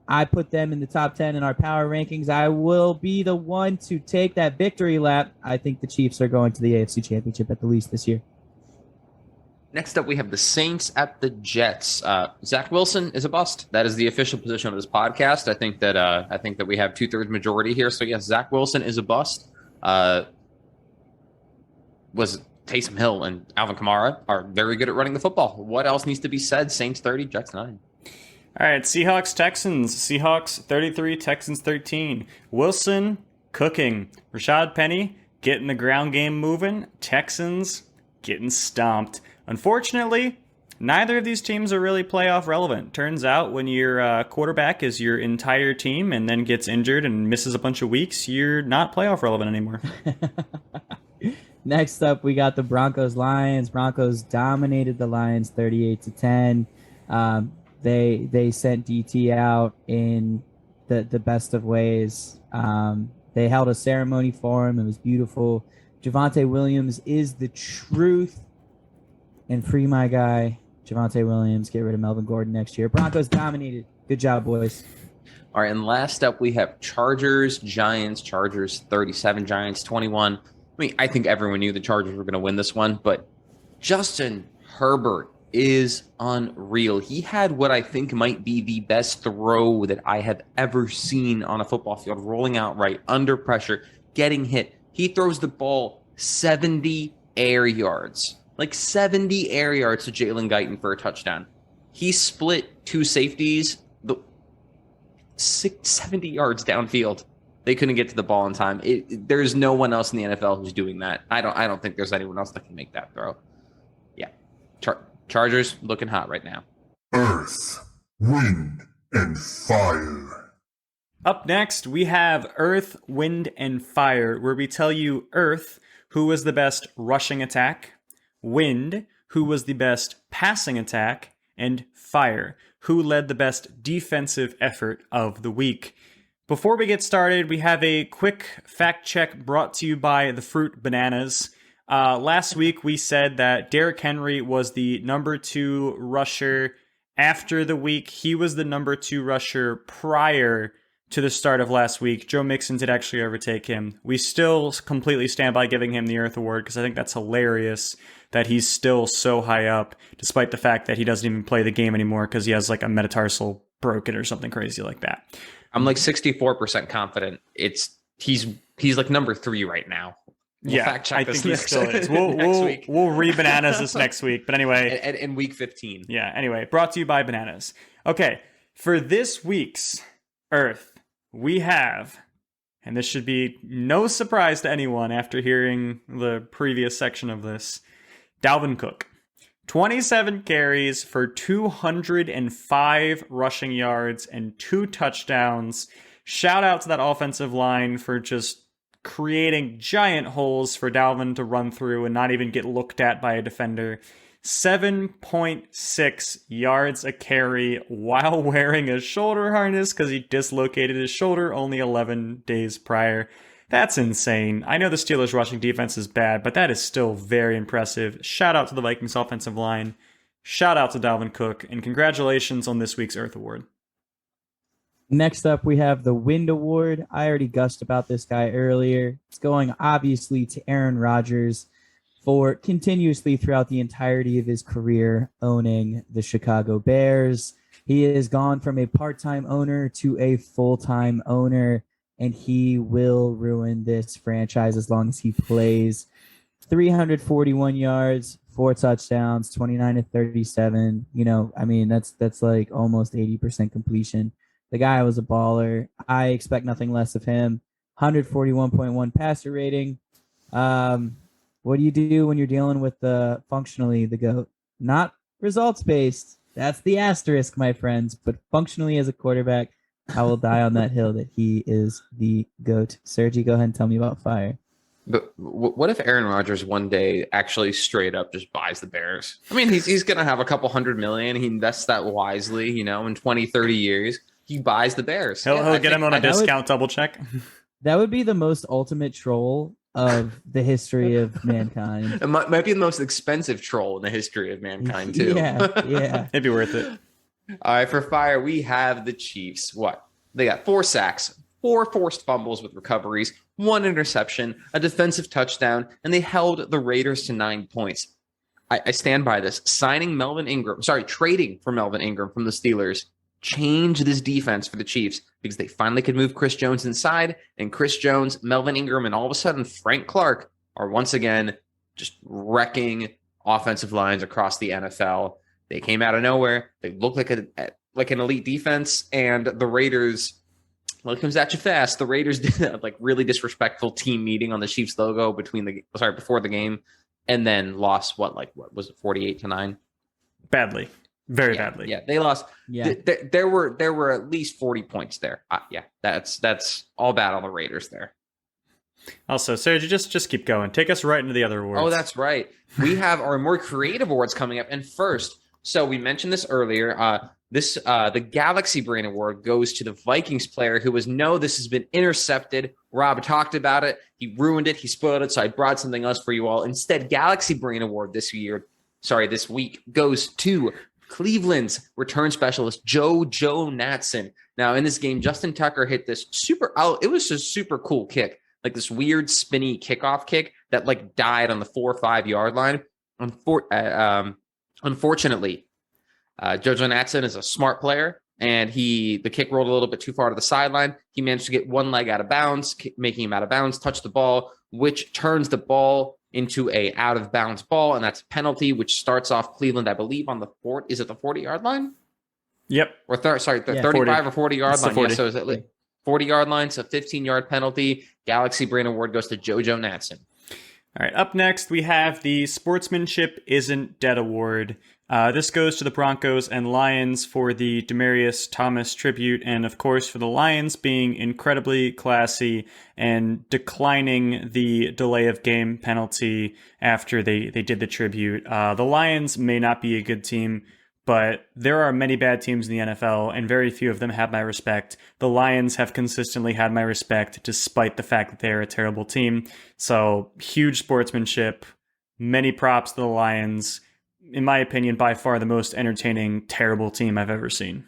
I put them in the top 10 in our power rankings. I will be the one to take that victory lap. I think the Chiefs are going to the AFC Championship at the least this year. Next up, we have the Saints at the Jets. Zach Wilson is a bust. That is the official position of this podcast. I think that we have 2/3 majority here. So yes, Zach Wilson is a bust. Was Taysom Hill and Alvin Kamara are very good at running the football. What else needs to be said? Saints 30, Jets 9. All right, Seahawks, Texans. Seahawks 33, Texans 13. Wilson cooking. Rashad Penny getting the ground game moving. Texans getting stomped. Unfortunately, neither of these teams are really playoff relevant. Turns out when your quarterback is your entire team and then gets injured and misses a bunch of weeks, you're not playoff relevant anymore. Next up, we got the Broncos-Lions. Broncos dominated the Lions 38-10. They sent DT out in the best of ways. They held a ceremony for him. It was beautiful. Javonte Williams is the truth. And free my guy, Javonte Williams. Get rid of Melvin Gordon next year. Broncos dominated. Good job, boys. All right, and last up we have Chargers, Giants. Chargers 37, Giants 21. I mean, I think everyone knew the Chargers were going to win this one, but Justin Herbert is unreal. He had what I think might be the best throw that I have ever seen on a football field, rolling out right, under pressure, getting hit. He throws the ball 70 air yards. Like 70 air yards to Jalen Guyton for a touchdown. He split two safeties 70 yards downfield. They couldn't get to the ball in time. There's no one else in the NFL who's doing that. I don't think there's anyone else that can make that throw. Yeah. Chargers looking hot right now. Earth, Wind, and Fire. Up next, we have Earth, Wind, and Fire, where we tell you Earth, who was the best rushing attack, Wind, who was the best passing attack, and Fire, who led the best defensive effort of the week. Before we get started, we have a quick fact check brought to you by the fruit bananas. Last week, we said that Derrick Henry was the number 2 rusher after the week. He was the number 2 rusher prior to the start of last week. Joe Mixon did actually overtake him. We still completely stand by giving him the Earth Award because I think that's hilarious that he's still so high up, despite the fact that he doesn't even play the game anymore because he has like a metatarsal broken or something crazy like that. I'm like 64% confident he's like number 3 right now. We'll fact check I this think he still is. We'll re-bananas this next week. But anyway. In week 15. Yeah, anyway, brought to you by Bananas. Okay, for this week's Earth, we have, and this should be no surprise to anyone after hearing the previous section of this, Dalvin Cook. 27 carries for 205 rushing yards and 2 touchdowns. Shout out to that offensive line for just creating giant holes for Dalvin to run through and not even get looked at by a defender. 7.6 yards a carry while wearing a shoulder harness because he dislocated his shoulder only 11 days prior. That's insane. I know the Steelers' rushing defense is bad, but that is still very impressive. Shout out to the Vikings offensive line. Shout out to Dalvin Cook, and congratulations on this week's Earth Award. Next up, we have the Wind Award. I already gussed about this guy earlier. It's going obviously to Aaron Rodgers for continuously throughout the entirety of his career owning the Chicago Bears. He has gone from a part-time owner to a full-time owner, and he will ruin this franchise as long as he plays. 341 yards, 4 touchdowns, 29-37. That's like almost 80% completion. The guy was a baller. I expect nothing less of him. 141.1 passer rating. What do you do when you're dealing with functionally the GOAT? Not results-based. That's the asterisk, my friends. But functionally as a quarterback, I will die on that hill that he is the GOAT. Sergi, go ahead and tell me about fire. But what if Aaron Rodgers one day actually straight up just buys the Bears? I mean, he's going to have a couple $100 million. He invests that wisely, in 20, 30 years. He buys the Bears. He'll get him on a discount double check. That would be the most ultimate troll of the history of mankind. It might be the most expensive troll in the history of mankind, too. Yeah. It'd be worth it. All right, for fire, we have the Chiefs. What? They got 4 sacks, 4 forced fumbles with recoveries, 1 interception, a defensive touchdown, and they held the Raiders to 9 points. I stand by this. Trading for Melvin Ingram from the Steelers changed this defense for the Chiefs because they finally could move Chris Jones inside, and Chris Jones, Melvin Ingram, and all of a sudden Frank Clark are once again just wrecking offensive lines across the NFL. They came out of nowhere. They looked like an elite defense, and the Raiders, well, it comes at you fast. The Raiders did a really disrespectful team meeting on the Chiefs logo before the game, and then lost what was it, 48-9? Badly. Very badly. Yeah, they lost. Yeah. There were at least 40 points there. That's all bad on the Raiders there. Also, Serge, just keep going. Take us right into the other awards. Oh, that's right. We have our more creative awards coming up. And first, so we mentioned this earlier. The Galaxy Brain Award goes to the Vikings player who this has been intercepted. Rob talked about it. He ruined it. He spoiled it. So I brought something else for you all. Instead, Galaxy Brain Award this week goes to Cleveland's return specialist, Joe Natson. Now, in this game, Justin Tucker hit this it was a super cool kick, like this weird spinny kickoff kick that died on the 4 or 5 yard line. Unfortunately, Jojo Natson is a smart player, and the kick rolled a little bit too far to the sideline. He managed to get one leg out of bounds, making him out of bounds, touch the ball, which turns the ball into a out of bounds ball, and that's a penalty, which starts off Cleveland, I believe, on the 40 yard line? Yep. Or 35 or 40 yard line. Yeah, so is it 40 yard line, so 15-yard penalty. Galaxy Brain Award goes to Jojo Natson. All right, up next, we have the Sportsmanship Isn't Dead Award. This goes to the Broncos and Lions for the Demaryius Thomas tribute, and of course for the Lions being incredibly classy and declining the delay of game penalty after they did the tribute. The Lions may not be a good team, but there are many bad teams in the NFL, and very few of them have my respect. The Lions have consistently had my respect, despite the fact that they're a terrible team. So, huge sportsmanship, many props to the Lions. In my opinion, by far the most entertaining, terrible team I've ever seen.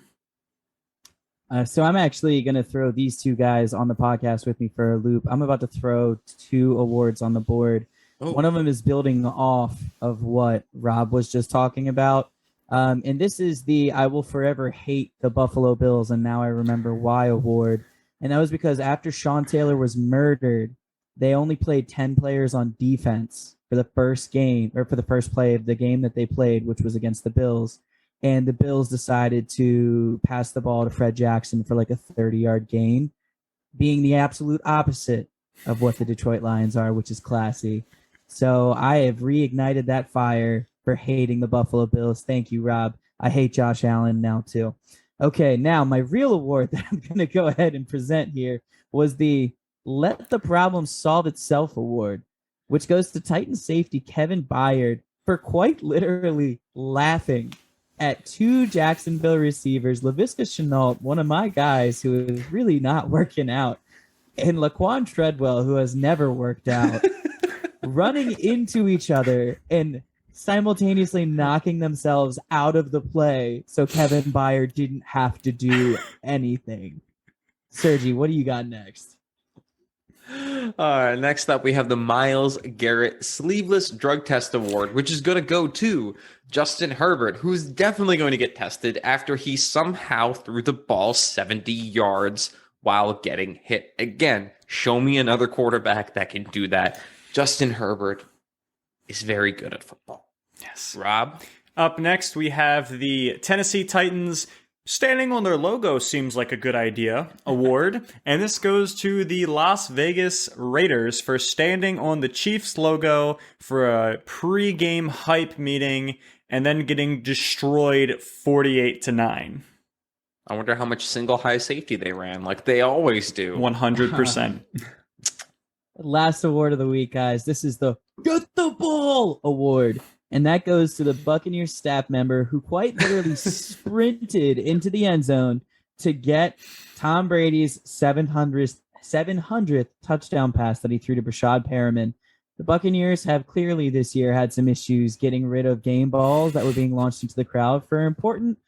So I'm actually going to throw these two guys on the podcast with me for a loop. I'm about to throw 2 awards on the board. Oh. One of them is building off of what Rob was just talking about. And this is the I will forever hate the Buffalo Bills and now I remember why award. And that was because after Sean Taylor was murdered, they only played 10 players on defense for the first game, or for the first play of the game that they played, which was against the Bills. And the Bills decided to pass the ball to Fred Jackson for a 30-yard gain, being the absolute opposite of what the Detroit Lions are, which is classy. So I have reignited that fire for hating the Buffalo Bills. Thank you, Rob. I hate Josh Allen now, too. Okay, now my real award that I'm going to go ahead and present here was the Let the Problem Solve Itself award, which goes to Titan safety Kevin Byard for quite literally laughing at 2 Jacksonville receivers, Laviska Shenault, one of my guys who is really not working out, and Laquan Treadwell, who has never worked out, running into each other and simultaneously knocking themselves out of the play so Kevin Byard didn't have to do anything. Sergi, what do you got next? Next up, we have the Myles Garrett Sleeveless Drug Test Award, which is going to go to Justin Herbert, who's definitely going to get tested after he somehow threw the ball 70 yards while getting hit. Again, show me another quarterback that can do that. Justin Herbert is very good at football. Yes. Rob? Up next, we have the Tennessee Titans Standing on their logo seems like a good idea award, and this goes to the Las Vegas Raiders for standing on the Chiefs logo for a pre-game hype meeting and then getting destroyed 48-9. I wonder how much single high safety they ran, like they always do. 100%. Last award of the week, guys. This is the Get the Ball Award. And that goes to the Buccaneers staff member who quite literally sprinted into the end zone to get Tom Brady's 700th touchdown pass that he threw to Brashad Perriman. The Buccaneers have clearly this year had some issues getting rid of game balls that were being launched into the crowd for important,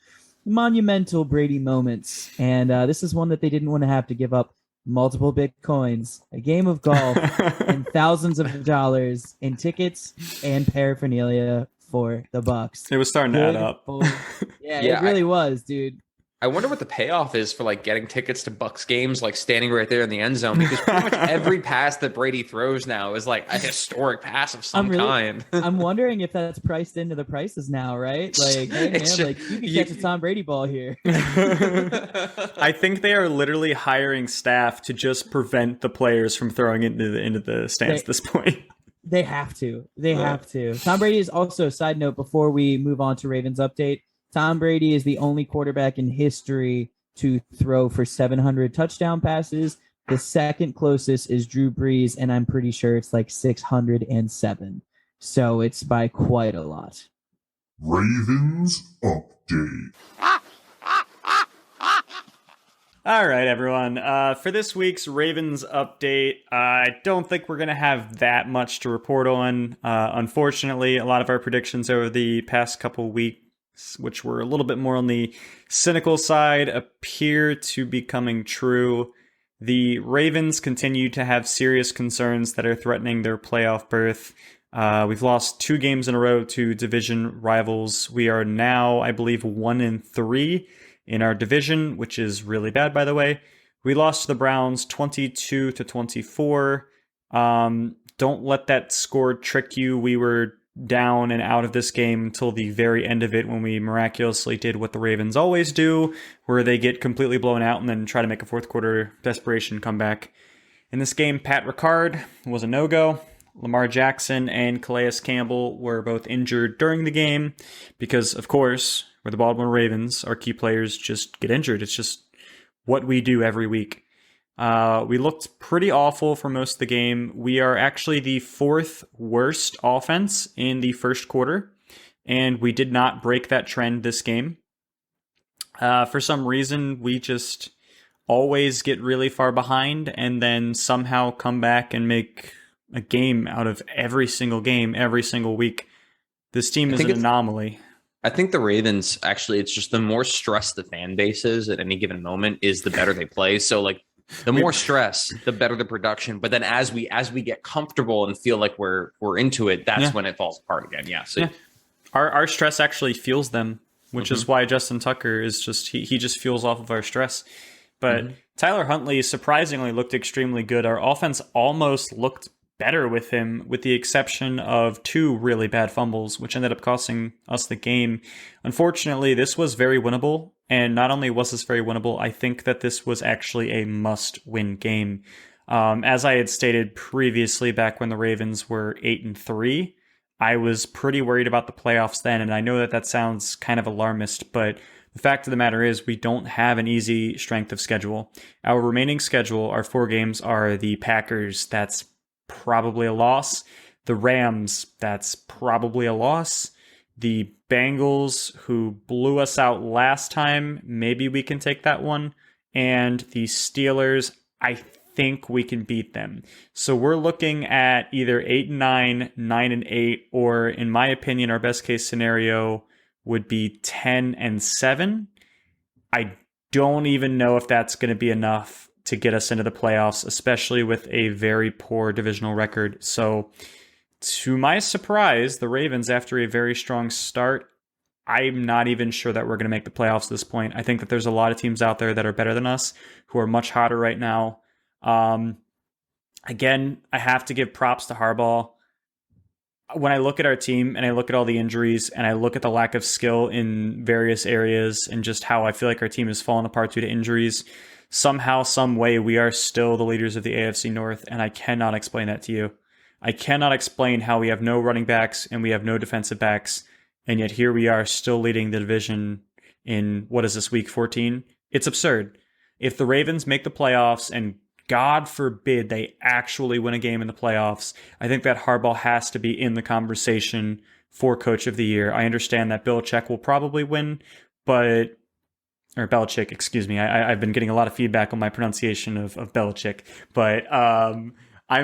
monumental Brady moments. And this is one that they didn't want to have to give up multiple Bitcoins, a game of golf, and thousands of dollars in tickets and paraphernalia for the Bucs. It was starting to add up. Yeah, it really was, dude. I wonder what the payoff is for like getting tickets to Bucs games, like standing right there in the end zone, because pretty much every pass that Brady throws now is like a historic pass of some kind. I'm wondering if that's priced into the prices now, right? Like, hey man, like you can catch a Tom Brady ball here. I think they are literally hiring staff to just prevent the players from throwing it into the stands at this point. They have to. They have to. Tom Brady is also, side note, before we move on to Ravens update, Tom Brady is the only quarterback in history to throw for 700 touchdown passes. The second closest is Drew Brees, and I'm pretty sure it's like 607. So it's by quite a lot. Ravens update. All right, everyone. For this week's Ravens update, I don't think we're going to have that much to report on. Unfortunately, a lot of our predictions over the past couple weeks, which were a little bit more on the cynical side, appear to be coming true. The Ravens continue to have serious concerns that are threatening their playoff berth. We've lost 2 games in a row to division rivals. We are now, I believe, 1-3 in our division, which is really bad, by the way. We lost to the Browns 22-24. Don't let that score trick you. We were down and out of this game until the very end of it when we miraculously did what the Ravens always do, where they get completely blown out and then try to make a fourth quarter desperation comeback. In this game, Pat Ricard was a no-go. Lamar Jackson and Calais Campbell were both injured during the game because, of course, we're the Baltimore Ravens. Our key players just get injured. It's just what we do every week. We looked pretty awful for most of the game. We are actually the 4th worst offense in the first quarter, and we did not break that trend this game. For some reason, we just always get really far behind and then somehow come back and make a game out of every single game, every single week. This team is an anomaly. I think the Ravens, actually, it's just the more stressed the fan base is at any given moment is the better they play. So, like, the more stress, the better the production. But then as we get comfortable and feel like we're into it, that's when it falls apart again. Yeah. So our stress actually fuels them, which is why Justin Tucker is just he just fuels off of our stress. But Tyler Huntley surprisingly looked extremely good. Our offense almost looked better with him, with the exception of 2 really bad fumbles, which ended up costing us the game. Unfortunately, this was very winnable. And not only was this very winnable, I think that this was actually a must-win game. As I had stated previously, back when the Ravens were 8-3, I was pretty worried about the playoffs then. And I know that sounds kind of alarmist, but the fact of the matter is we don't have an easy strength of schedule. Our remaining schedule, our 4 games, are the Packers. That's probably a loss. The Rams, that's probably a loss. The Bengals, who blew us out last time, maybe we can take that one. And the Steelers, I think we can beat them. So we're looking at either 8-9, 9-8, or in my opinion, our best case scenario would be 10-7. I don't even know if that's going to be enough to get us into the playoffs, especially with a very poor divisional record. So to my surprise, the Ravens, after a very strong start, I'm not even sure that we're going to make the playoffs at this point. I think that there's a lot of teams out there that are better than us, who are much hotter right now. Again, I have to give props to Harbaugh. When I look at our team and I look at all the injuries and I look at the lack of skill in various areas and just how I feel like our team has fallen apart due to injuries, somehow, some way, we are still the leaders of the AFC North, and I cannot explain that to you. I cannot explain how we have no running backs and we have no defensive backs, and yet here we are still leading the division in, what is this, week 14? It's absurd. If the Ravens make the playoffs and God forbid they actually win a game in the playoffs, I think that Harbaugh has to be in the conversation for Coach of the Year. I understand that Belichick will probably win, or Belichick, excuse me. I've been getting a lot of feedback on my pronunciation of Belichick, but I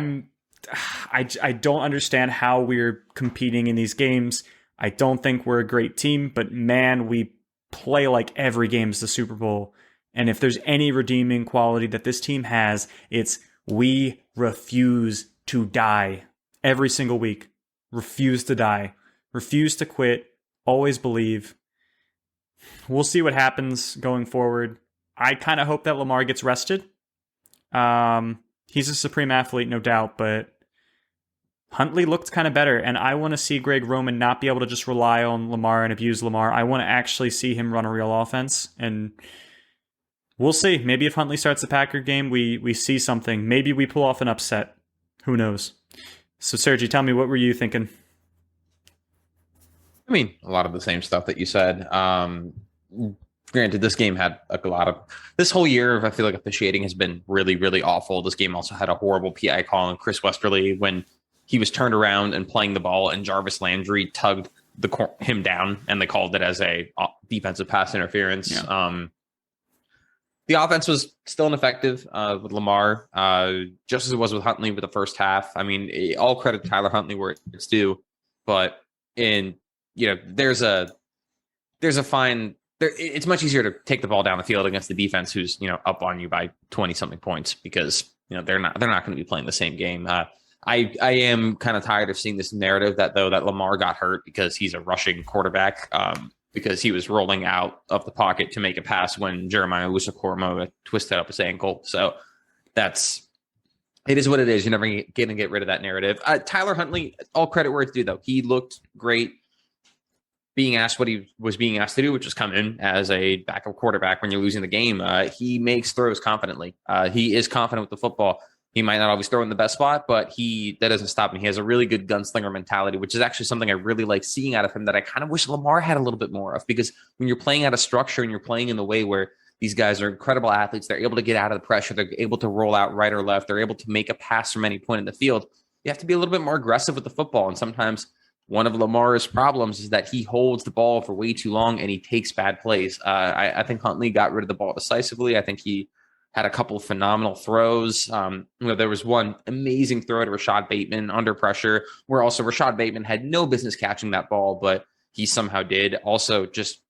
don't understand how we're competing in these games. I don't think we're a great team, but man, we play like every game is the Super Bowl. And if there's any redeeming quality that this team has, it's we refuse to die every single week. Refuse to die. Refuse to quit. Always believe. We'll see what happens going forward. I kind of hope that Lamar gets rested. He's a supreme athlete, no doubt, but Huntley looked kind of better, and I want to see Greg Roman not be able to just rely on Lamar and abuse Lamar. I want to actually see him run a real offense, and we'll see. Maybe if Huntley starts the Packer game, we see something. Maybe we pull off an upset. Who knows? So, Sergi, tell me, what were you thinking? I mean, a lot of the same stuff that you said. Granted, this game had a lot of... This whole year, I feel like officiating has been really, really awful. This game also had a horrible PI call on Chris Westerly when he was turned around and playing the ball, and Jarvis Landry tugged him down, and they called it as a defensive pass interference. Yeah. The offense was still ineffective with Lamar, just as it was with Huntley with the first half. I mean, all credit to Tyler Huntley where it's due, but there's a fine. It's much easier to take the ball down the field against the defense who's up on you by 20-something points because they're not going to be playing the same game. I am kind of tired of seeing this narrative that Lamar got hurt because he's a rushing quarterback, because he was rolling out of the pocket to make a pass when Jeremiah Owusu-Koramoah twisted up his ankle. So it is what it is. You're never going to get rid of that narrative. Tyler Huntley, all credit where it's due, though. He looked great being asked what he was being asked to do, which was come in as a backup quarterback when you're losing the game. He makes throws confidently. He is confident with the football. He might not always throw in the best spot, but that doesn't stop him. He has a really good gunslinger mentality, which is actually something I really like seeing out of him that I kind of wish Lamar had a little bit more of, because when you're playing out of structure and you're playing in the way where these guys are incredible athletes, they're able to get out of the pressure, they're able to roll out right or left, they're able to make a pass from any point in the field. You have to be a little bit more aggressive with the football. And sometimes one of Lamar's problems is that he holds the ball for way too long and he takes bad plays. I think Huntley got rid of the ball decisively. I think he had a couple of phenomenal throws. There was one amazing throw to Rashad Bateman under pressure, where also Rashad Bateman had no business catching that ball, but he somehow did. Also, just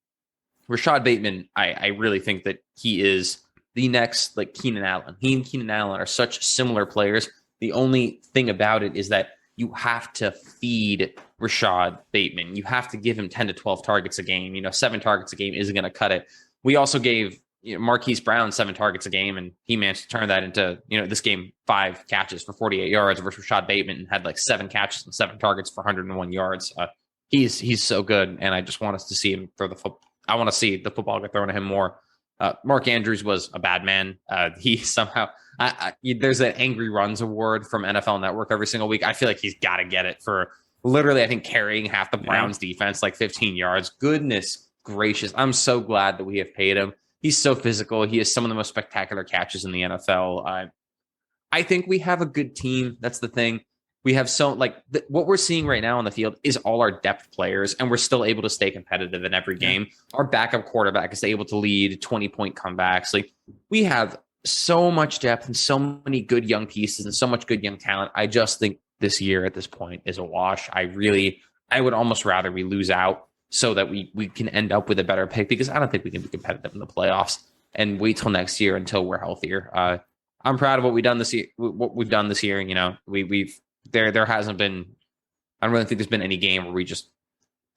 Rashad Bateman, I really think that he is the next Keenan Allen. He and Keenan Allen are such similar players. The only thing about it is that you have to feed Rashad Bateman. You have to give him 10 to 12 targets a game. 7 targets a game isn't going to cut it. We also gave Marquise Brown 7 targets a game, and he managed to turn that into, this game 5 catches for 48 yards versus Rashad Bateman and had 7 catches and 7 targets for 101 yards. He's so good, and I just want us to see him throw the football. I want to see the football get thrown at him more. Mark Andrews was a bad man. He somehow there's an Angry Runs award from NFL Network every single week. I feel like he's got to get it for literally, I think, carrying half the Browns defense 15 yards. Goodness gracious. I'm so glad that we have paid him. He's so physical. He has some of the most spectacular catches in the NFL. I think we have a good team. That's the thing. We have what we're seeing right now on the field is all our depth players, and we're still able to stay competitive in every game. Our backup quarterback is able to lead 20-point comebacks. We have so much depth and so many good young pieces and so much good young talent. I just think this year at this point is a wash. I would almost rather we lose out so that we can end up with a better pick, because I don't think we can be competitive in the playoffs, and wait till next year until we're healthier. I'm proud of what we've done this year. There hasn't been, I don't really think there's been any game where we just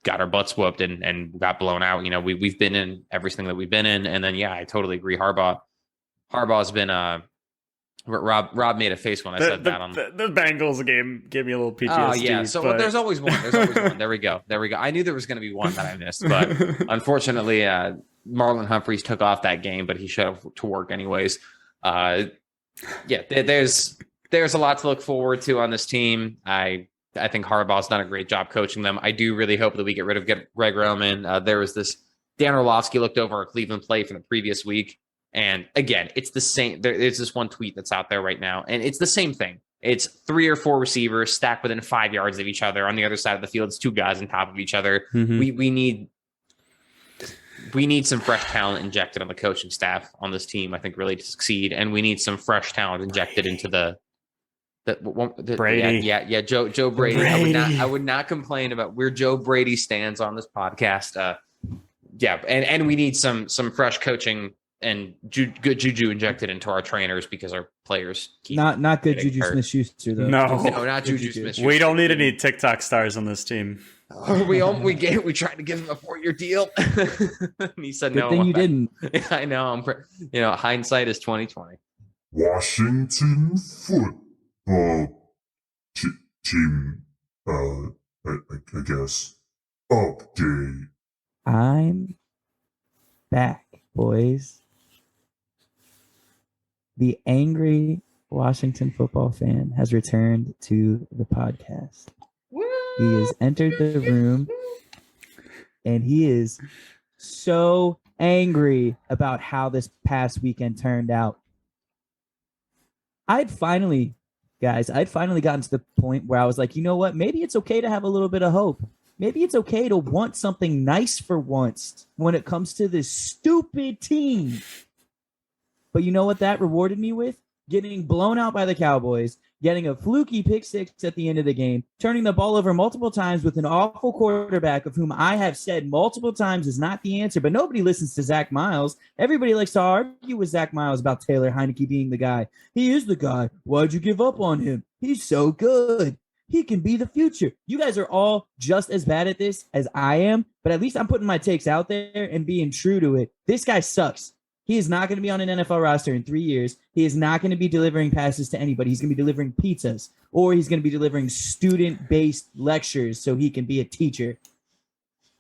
got our butts whooped and got blown out. We've been in everything that we've been in. And then, I totally agree. Harbaugh's been, Rob made a face when I said that. The Bengals game gave me a little PTSD. Oh, yeah. So there's always one. There we go. I knew there was going to be one that I missed, but unfortunately, Marlon Humphreys took off that game, but he showed up to work anyways. There's a lot to look forward to on this team. I think Harbaugh's done a great job coaching them. I do really hope that we get rid of Greg Roman. There was this Dan Orlovsky looked over our Cleveland play from the previous week, And again, it's the same. There's this one tweet that's out there right now, and it's the same thing. It's 3 or 4 receivers stacked within 5 yards of each other. On the other side of the field, it's 2 guys on top of each other. We need some fresh talent injected on the coaching staff on this team, I think, really to succeed. And we need some fresh talent injected into the Brady. Yeah. Joe Brady. I would not complain about where Joe Brady stands on this podcast. And we need some fresh coaching and good juju injected into our trainers because our players keep not good Juju Smith-Schuster though. No, not Juju Smith-Schuster. We don't need any TikTok stars on this team. We tried to give him a 4-year deal. And he said Good no. thing you didn't. I know. Hindsight is 2020. Washington football team, I guess, update. I'm back, boys. The angry Washington football fan has returned to the podcast. He has entered the room, and he is so angry about how this past weekend turned out. I'd finally gotten to the point where I was like, you know what? Maybe it's okay to have a little bit of hope. Maybe it's okay to want something nice for once when it comes to this stupid team. But you know what that rewarded me with? Getting blown out by the Cowboys, getting a fluky pick six at the end of the game, turning the ball over multiple times with an awful quarterback of whom I have said multiple times is not the answer, but nobody listens to Zach Miles. Everybody likes to argue with Zach Miles about Taylor Heineke being the guy. He is the guy. Why'd you give up on him? He's so good. He can be the future. You guys are all just as bad at this as I am, but at least I'm putting my takes out there and being true to it. This guy sucks. He is not going to be on an NFL roster in 3 years. He is not going to be delivering passes to anybody. He's going to be delivering pizzas, or he's going to be delivering student-based lectures so he can be a teacher.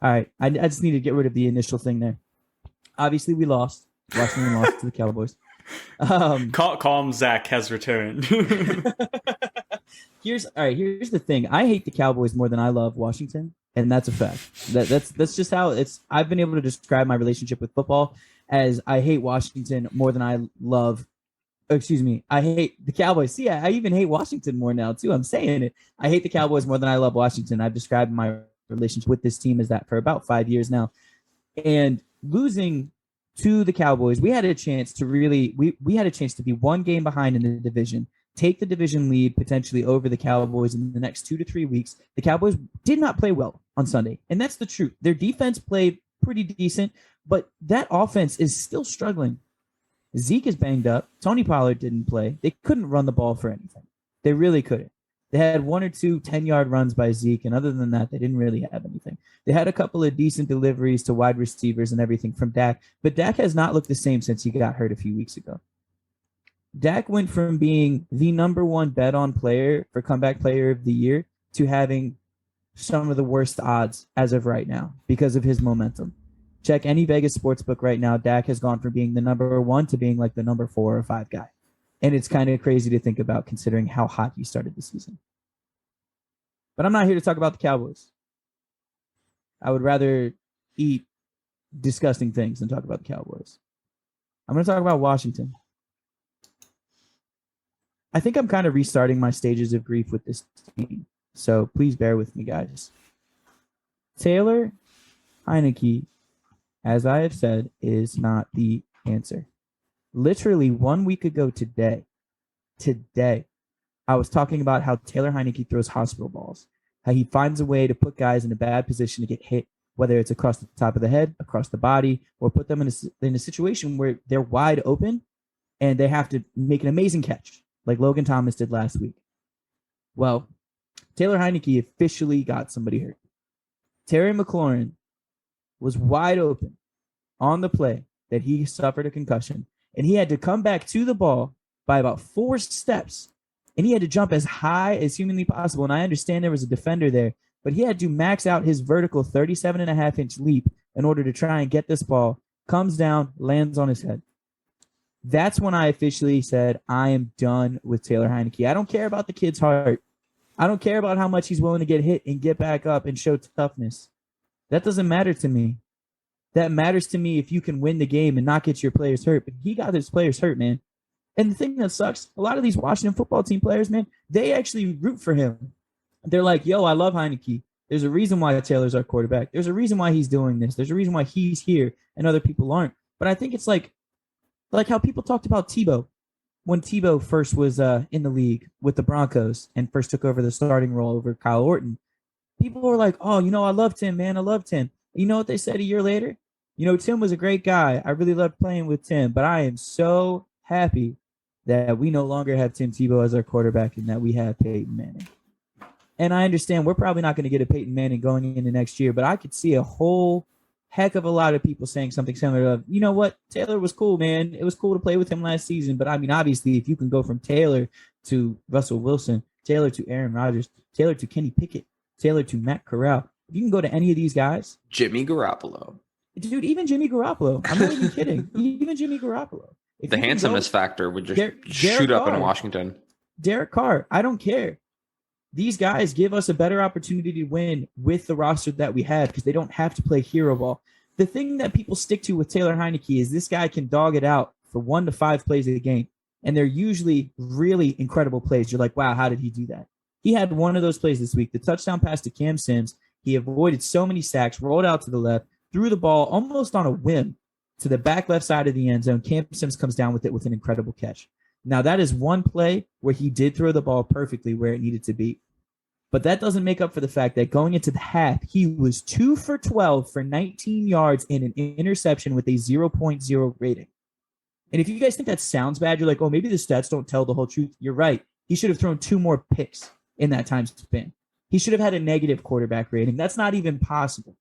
All right, I just need to get rid of the initial thing there. Obviously, we lost. Washington lost to the Cowboys. Calm Zach has returned. Here's the thing. I hate the Cowboys more than I love Washington, and that's a fact. That's just how it's. I've been able to describe my relationship with football as I hate Washington more than I love. I hate the Cowboys. See, I even hate Washington more now too. I'm saying it. I hate the Cowboys more than I love Washington. I've described my relationship with this team as that for about 5 years now, and losing to the Cowboys, we had a chance to really we had a chance to be one game behind in the division, take the division lead potentially over the Cowboys in the next 2 to 3 weeks. The Cowboys did not play well on Sunday, and that's the truth. Their defense played pretty decent, but that offense is still struggling. Zeke is banged up. Tony Pollard didn't play. They couldn't run the ball for anything. They really couldn't. They had 1 or 2 10-yard runs by Zeke, and other than that, they didn't really have anything. They had a couple of decent deliveries to wide receivers and everything from Dak, but Dak has not looked the same since he got hurt a few weeks ago. Dak went from being the number 1 bet on player for comeback player of the year to having some of the worst odds as of right now because of his momentum. Check any Vegas sportsbook right now. Dak has gone from being the number 1 to being like the number 4 or 5 guy. And it's kind of crazy to think about considering how hot he started the season. But I'm not here to talk about the Cowboys. I would rather eat disgusting things than talk about the Cowboys. I'm going to talk about Washington. I think I'm kind of restarting my stages of grief with this team. So please bear with me, guys. Taylor Heineke, as I have said, is not the answer. Literally 1 week ago today, I was talking about how Taylor Heineke throws hospital balls, how he finds a way to put guys in a bad position to get hit, whether it's across the top of the head, across the body, or put them in a situation where they're wide open and they have to make an amazing catch, like Logan Thomas did last week. Well, Taylor Heineke officially got somebody hurt. Terry McLaurin was wide open on the play that he suffered a concussion, and he had to come back to the ball by about 4 steps, and he had to jump as high as humanly possible. And I understand there was a defender there, but he had to max out his vertical 37.5-inch leap in order to try and get this ball, comes down, lands on his head. That's when I officially said, I am done with Taylor Heineke. I don't care about the kid's heart. I don't care about how much he's willing to get hit and get back up and show toughness. That doesn't matter to me. that matters to me if you can win the game and not get your players hurt. But he got his players hurt, man. And the thing that sucks, a lot of these Washington football team players, man, they actually root for him. They're like, yo, I love Heineke. There's a reason why Taylor's our quarterback. There's a reason why he's doing this. There's a reason why he's here and other people aren't. But I think it's like how people talked about Tebow when Tebow first was in the league with the Broncos and first took over the starting role over Kyle Orton. People were like, oh, I love Tim, man. I love Tim. You know what they said a year later? Tim was a great guy. I really loved playing with Tim, but I am so happy that we no longer have Tim Tebow as our quarterback and that we have Peyton Manning. And I understand we're probably not going to get a Peyton Manning going into next year, but I could see a whole heck of a lot of people saying something similar to, you know what, Taylor was cool, man. It was cool to play with him last season. But I mean, obviously, if you can go from Taylor to Russell Wilson, Taylor to Aaron Rodgers, Taylor to Kenny Pickett, Taylor to Matt Corral, if you can go to any of these guys. Jimmy Garoppolo. Dude, even Jimmy Garoppolo. I'm not even kidding. Even Jimmy Garoppolo. If the handsomeness factor would just shoot up in Washington. Derek Carr, I don't care. These guys give us a better opportunity to win with the roster that we have because they don't have to play hero ball. The thing that people stick to with Taylor Heineke is this guy can dog it out for 1 to 5 plays a game, and they're usually really incredible plays. You're like, wow, how did he do that? He had one of those plays this week, the touchdown pass to Cam Sims. He avoided so many sacks, rolled out to the left, threw the ball almost on a whim to the back left side of the end zone. Cam Sims comes down with it with an incredible catch. Now, that is one play where he did throw the ball perfectly where it needed to be. But that doesn't make up for the fact that going into the half, he was 2 for 12 for 19 yards and an interception with a 0.0 rating. And if you guys think that sounds bad, you're like, oh, maybe the stats don't tell the whole truth. You're right. He should have thrown 2 more picks in that time span. He should have had a negative quarterback rating. That's not even possible.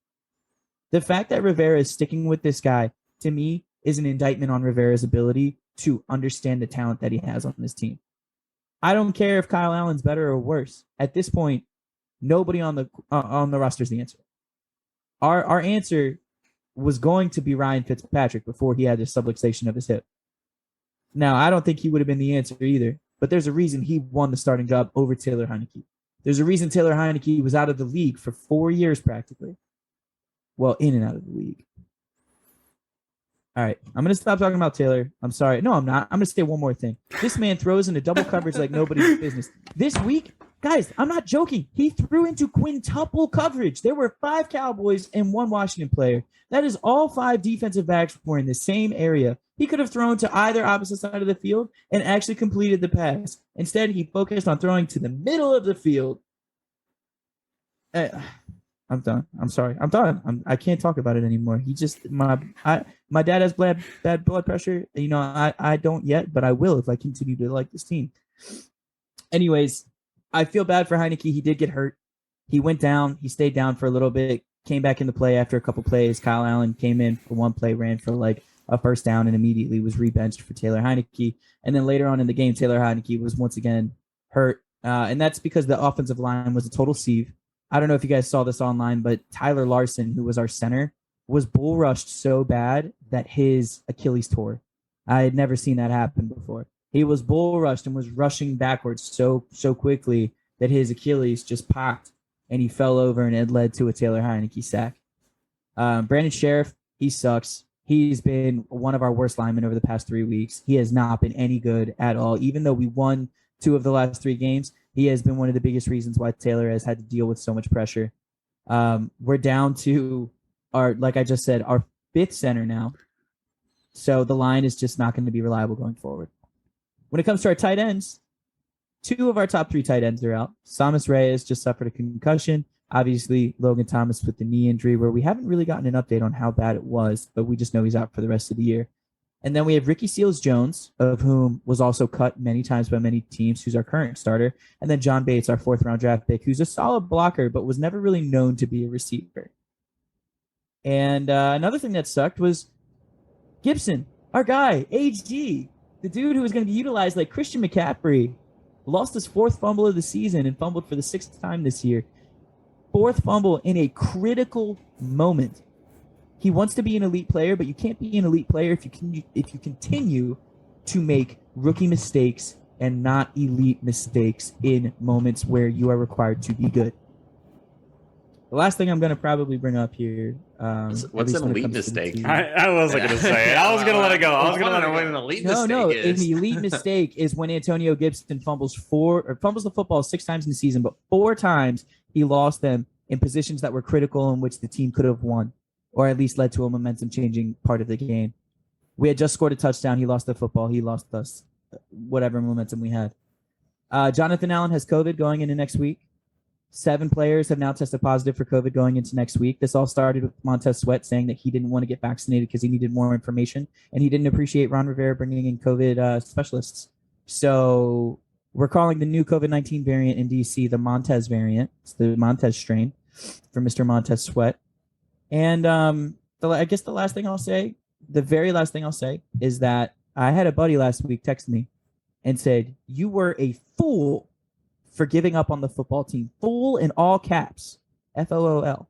The fact that Rivera is sticking with this guy, to me, is an indictment on Rivera's ability to understand the talent that he has on this team. I don't care if Kyle Allen's better or worse. At this point, nobody on the roster is the answer. Our answer was going to be Ryan Fitzpatrick before he had the subluxation of his hip. Now, I don't think he would have been the answer either, but there's a reason he won the starting job over Taylor Heineke. There's a reason Taylor Heineke was out of the league for 4 years practically. Well, in and out of the league. All right, I'm going to stop talking about Taylor. I'm sorry. No, I'm not. I'm going to say one more thing. This man throws into double coverage like nobody's business. This week, guys, I'm not joking. He threw into quintuple coverage. There were 5 Cowboys and 1 Washington player. That is all 5 defensive backs were in the same area. He could have thrown to either opposite side of the field and actually completed the pass. Instead, he focused on throwing to the middle of the field. I'm done. I'm sorry. I'm done. I can't talk about it anymore. He just my dad has bad blood pressure. I don't yet, but I will if I continue to like this team. Anyways, I feel bad for Heineke. He did get hurt. He went down. He stayed down for a little bit. Came back into play after a couple plays. Kyle Allen came in for 1 play, ran for like a first down, and immediately was rebenched for Taylor Heineke. And then later on in the game, Taylor Heineke was once again hurt, and that's because the offensive line was a total sieve. I don't know if you guys saw this online, but Tyler Larson, who was our center, was bull rushed so bad that his Achilles tore. I had never seen that happen before. He was bull rushed and was rushing backwards so quickly that his Achilles just popped and he fell over, and it led to a Taylor Heineke sack. Brandon Sheriff, he sucks. He's been one of our worst linemen over the past 3 weeks. He has not been any good at all. Even though we won 2 of the last 3 games, he has been one of the biggest reasons why Taylor has had to deal with so much pressure. We're down to like I just said, our 5th center now. So the line is just not going to be reliable going forward. When it comes to our tight ends, 2 of our top 3 tight ends are out. Samas Reyes just suffered a concussion. Obviously, Logan Thomas with the knee injury, where we haven't really gotten an update on how bad it was, but we just know he's out for the rest of the year. And then we have Ricky Seals-Jones, of whom was also cut many times by many teams, who's our current starter. And then John Bates, our 4th-round draft pick, who's a solid blocker, but was never really known to be a receiver. And another thing that sucked was Gibson, our guy, HG, the dude who was going to be utilized like Christian McCaffrey, lost his 4th fumble of the season and fumbled for the 6th time this year. 4th fumble in a critical moment. He wants to be an elite player, but you can't be an elite player if you continue to make rookie mistakes and not elite mistakes in moments where you are required to be good. The last thing I'm going to probably bring up here. What's an elite mistake? I wasn't going to say it. I was going to let it go. I was going to let it what go. an elite No, mistake is. an elite mistake is when Antonio Gibson fumbles the football 6 times in the season, but 4 times he lost them in positions that were critical in which the team could have won, or at least led to a momentum-changing part of the game. We had just scored a touchdown. He lost the football. He lost us whatever momentum we had. Jonathan Allen has COVID going into next week. 7 players have now tested positive for COVID going into next week. This all started with Montez Sweat saying that he didn't want to get vaccinated because he needed more information, and he didn't appreciate Ron Rivera bringing in COVID specialists. So we're calling the new COVID-19 variant in DC the Montez variant. It's the Montez strain for Mr. Montez Sweat. And I guess the very last thing I'll say is that I had a buddy last week text me and said, "You were a fool for giving up on the football team." Fool in all caps. FOOL.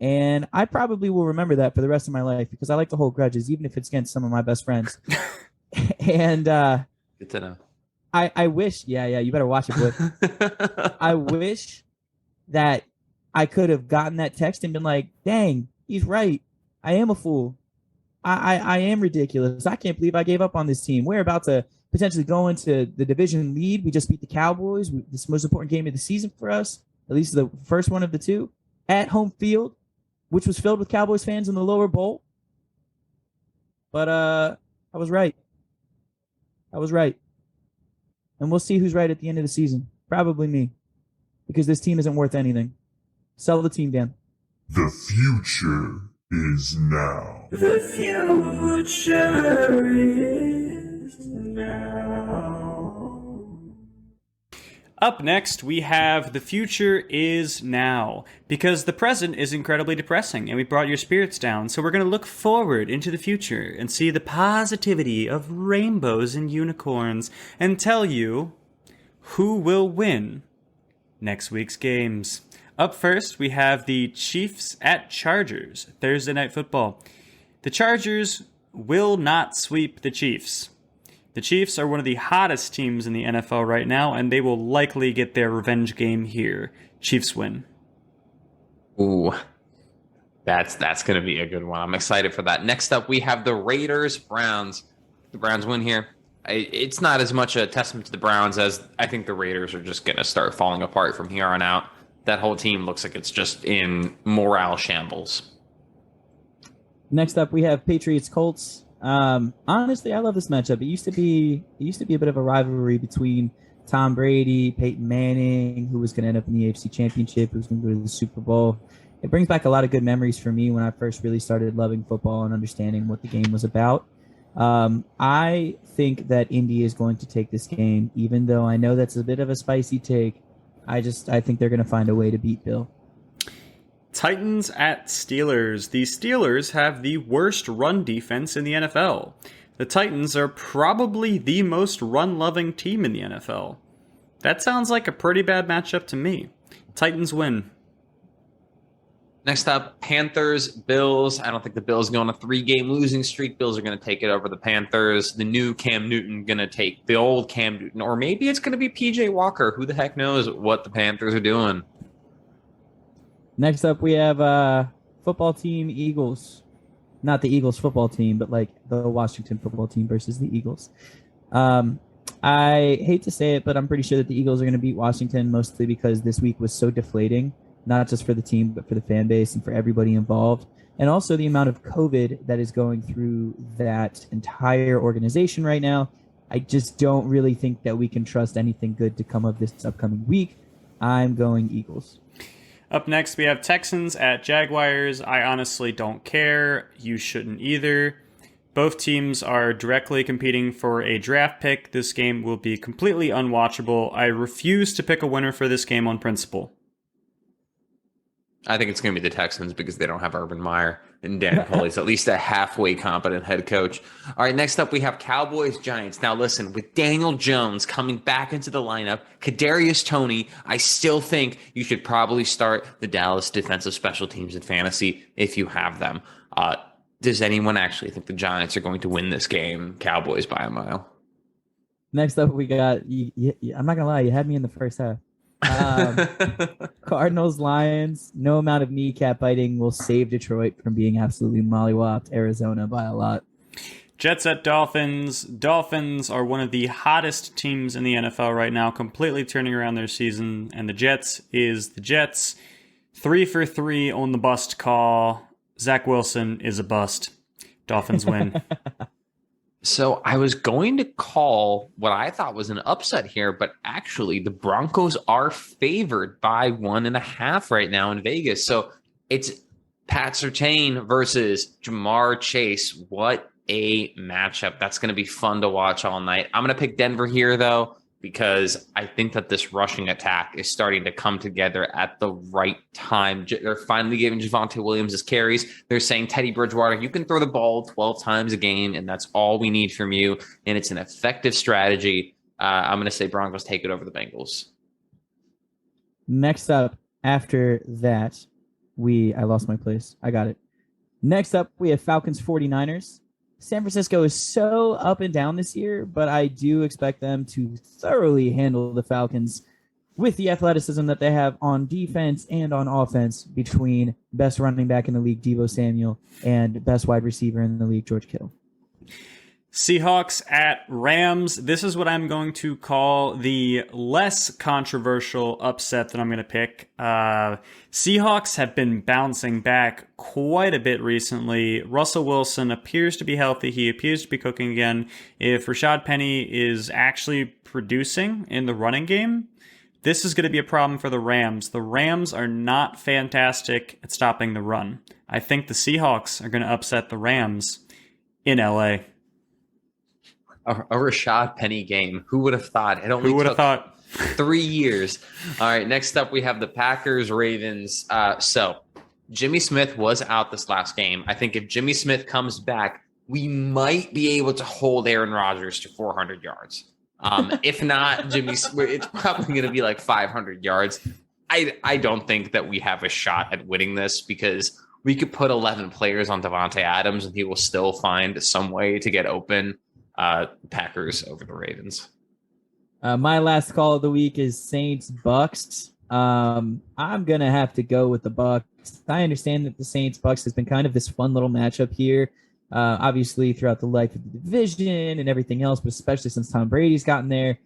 And I probably will remember that for the rest of my life because I like to hold grudges, even if it's against some of my best friends. And good to know. I wish, you better watch it, boy. I wish that I could have gotten that text and been like, dang, he's right. I am a fool. I am ridiculous. I can't believe I gave up on this team. We're about to potentially go into the division lead. We just beat the Cowboys. This is the most important game of the season for us, at least the first one of the 2, at home field, which was filled with Cowboys fans in the lower bowl. But I was right. And we'll see who's right at the end of the season. Probably me, because this team isn't worth anything. Sell the team, Dan. The future is now. The future is now. Up next, we have The Future Is Now, because the present is incredibly depressing and we brought your spirits down, so we're going to look forward into the future and see the positivity of rainbows and unicorns and tell you who will win next week's games. Up first, we have the Chiefs at Chargers, Thursday Night Football. The Chargers will not sweep the Chiefs. The Chiefs are one of the hottest teams in the NFL right now, and they will likely get their revenge game here. Chiefs win. Ooh, that's going to be a good one. I'm excited for that. Next up, we have the Raiders-Browns. The Browns win here. It's not as much a testament to the Browns as I think the Raiders are just going to start falling apart from here on out. That whole team looks like it's just in morale shambles. Next up, we have Patriots Colts. Honestly, I love this matchup. It used to be a bit of a rivalry between Tom Brady, Peyton Manning, who was going to end up in the AFC Championship, who was going to go to the Super Bowl. It brings back a lot of good memories for me when I first really started loving football and understanding what the game was about. I think that Indy is going to take this game, even though I know that's a bit of a spicy take. I think they're going to find a way to beat Bill. Titans at Steelers. The Steelers have the worst run defense in the NFL. The Titans are probably the most run-loving team in the NFL. That sounds like a pretty bad matchup to me. Titans win. Next up, Panthers, Bills. I don't think the Bills go on a 3-game losing streak. Bills are going to take it over the Panthers. The new Cam Newton going to take the old Cam Newton. Or maybe it's going to be P.J. Walker. Who the heck knows what the Panthers are doing? Next up, we have football team Eagles. Not the Eagles football team, but like the Washington football team versus the Eagles. I hate to say it, but I'm pretty sure that the Eagles are going to beat Washington, mostly because this week was so deflating. Not just for the team, but for the fan base and for everybody involved. And also the amount of COVID that is going through that entire organization right now. I just don't really think that we can trust anything good to come of this upcoming week. I'm going Eagles. Up next, we have Texans at Jaguars. I honestly don't care. You shouldn't either. Both teams are directly competing for a draft pick. This game will be completely unwatchable. I refuse to pick a winner for this game on principle. I think it's going to be the Texans because they don't have Urban Meyer, and Dan Foley's at least a halfway competent head coach. All right, next up we have Cowboys Giants. Now listen, with Daniel Jones coming back into the lineup, Kadarius Toney, I still think you should probably start the Dallas defensive special teams in fantasy if you have them. Does anyone actually think the Giants are going to win this game? Cowboys by a mile. Next up we got, I'm not going to lie, you had me in the first half. Cardinals, Lions, no amount of kneecap biting will save Detroit from being absolutely mollywopped Arizona by a lot. Jets at Dolphins. Dolphins are one of the hottest teams in the NFL right now, completely turning around their season. And the Jets is the Jets. 3 for 3 on the bust call. Zach Wilson is a bust. Dolphins win. So I was going to call what I thought was an upset here, but actually the Broncos are favored by 1.5 right now in Vegas. So it's Pat Surtain versus Jamar Chase. What a matchup. That's going to be fun to watch all night. I'm going to pick Denver here, though, because I think that this rushing attack is starting to come together at the right time. They're finally giving Javonte Williams his carries. They're saying, Teddy Bridgewater, you can throw the ball 12 times a game, and that's all we need from you. And it's an effective strategy. I'm going to say Broncos take it over the Bengals. Next up, after that, I lost my place. I got it. Next up, we have Falcons 49ers. San Francisco is so up and down this year, but I do expect them to thoroughly handle the Falcons with the athleticism that they have on defense and on offense between best running back in the league, Deebo Samuel, and best wide receiver in the league, George Kittle. Seahawks at Rams. This is what I'm going to call the less controversial upset that I'm going to pick. Seahawks have been bouncing back quite a bit recently. Russell Wilson appears to be healthy. He appears to be cooking again. If Rashad Penny is actually producing in the running game, this is going to be a problem for the Rams. The Rams are not fantastic at stopping the run. I think the Seahawks are going to upset the Rams in LA. A Rashad Penny game. Who would have thought? It only Who would have thought? 3 years. All right, next up we have the Packers, Ravens. So Jimmy Smith was out this last game. I think if Jimmy Smith comes back, we might be able to hold Aaron Rodgers to 400 yards. If not, it's probably going to be like 500 yards. I don't think that we have a shot at winning this because we could put 11 players on Devontae Adams and he will still find some way to get open. Packers over the Ravens. My last call of the week is Saints Bucks. I'm gonna have to go with the Bucks. I understand that the Saints Bucks has been kind of this fun little matchup here, obviously throughout the life of the division and everything else, but especially since Tom Brady's gotten there.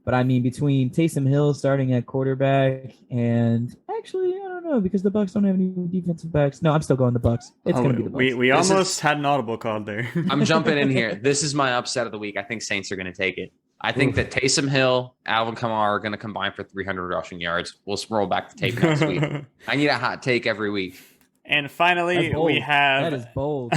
But I mean, between Taysom Hill starting at quarterback and actually, I don't know because the Bucks don't have any defensive backs. No, I'm still going the Bucks. It's going to be the Bucks. We almost had an audible call there. I'm jumping in here. This is my upset of the week. I think Saints are going to take it. I think that Taysom Hill, Alvin Kamara are going to combine for 300 rushing yards. We'll roll back the tape next week. I need a hot take every week. And finally, we have... That is bold.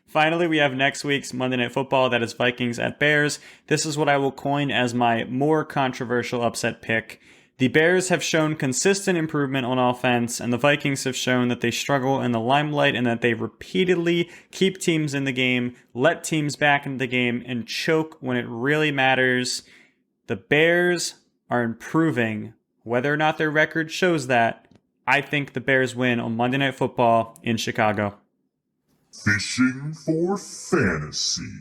Finally, we have next week's Monday Night Football. That is Vikings at Bears. This is what I will coin as my more controversial upset pick. The Bears have shown consistent improvement on offense, and the Vikings have shown that they struggle in the limelight and that they repeatedly keep teams in the game, let teams back into the game, and choke when it really matters. The Bears are improving. Whether or not their record shows that, I think the Bears win on Monday Night Football in Chicago. Fishing for fantasy.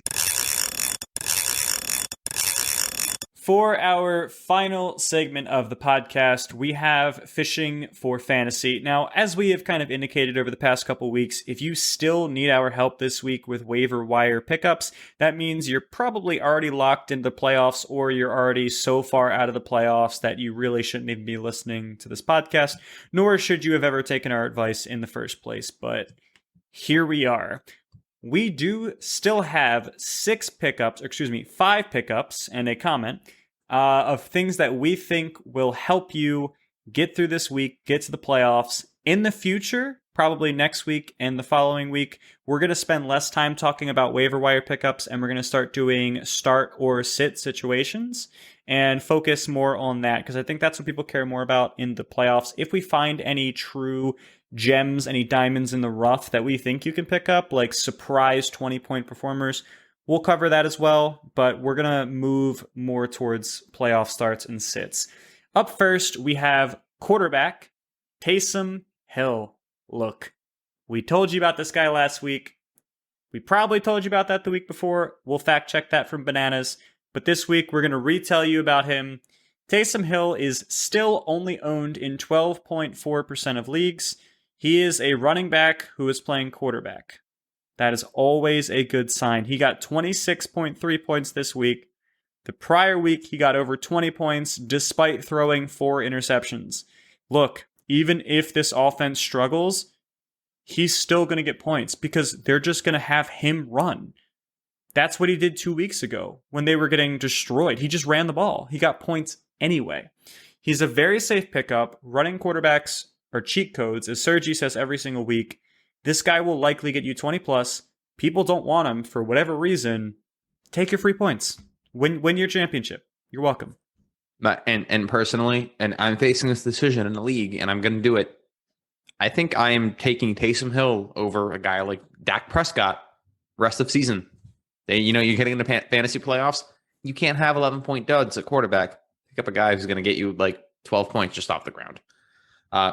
For our final segment of the podcast, we have Fishing for Fantasy. Now, as we have kind of indicated over the past couple weeks, if you still need our help this week with waiver wire pickups, that means you're probably already locked into the playoffs or you're already so far out of the playoffs that you really shouldn't even be listening to this podcast, nor should you have ever taken our advice in the first place. But here we are. We do still have 5 pickups and a comment of things that we think will help you get through this week, get to the playoffs. In the future, probably next week and the following week, we're going to spend less time talking about waiver wire pickups and we're going to start doing start or sit situations and focus more on that because I think that's what people care more about in the playoffs. If we find any true gems, any diamonds in the rough that we think you can pick up, like surprise 20-point performers, we'll cover that as well, but we're going to move more towards playoff starts and sits. Up first, we have quarterback Taysom Hill. Look, we told you about this guy last week. We probably told you about that the week before. We'll fact check that from Bananas. But this week, we're going to retell you about him. Taysom Hill is still only owned in 12.4% of leagues. He is a running back who is playing quarterback. That is always a good sign. He got 26.3 points this week. The prior week, he got over 20 points despite throwing 4 interceptions. Look, even if this offense struggles, he's still going to get points because they're just going to have him run. That's what he did 2 weeks ago when they were getting destroyed. He just ran the ball. He got points anyway. He's a very safe pickup. Running quarterbacks are cheat codes, as Sergi says every single week. This guy will likely get you 20 plus. People don't want him for whatever reason. Take your free points. Win your championship. You're welcome. And personally, and I'm facing this decision in the league, and I'm going to do it. I think I am taking Taysom Hill over a guy like Dak Prescott rest of season. You're getting into fantasy playoffs. You can't have 11-point duds at quarterback. Pick up a guy who's going to get you like 12 points just off the ground.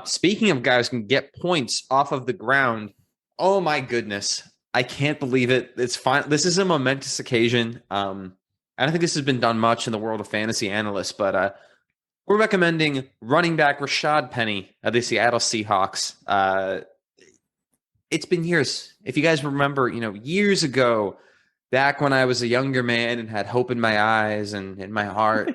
Speaking of guys who can get points off of the ground, oh my goodness, I can't believe it. It's fine. This is a momentous occasion. I don't think this has been done much in the world of fantasy analysts, but we're recommending running back Rashad Penny of the Seattle Seahawks. It's been years. If you guys remember, years ago, back when I was a younger man and had hope in my eyes and in my heart,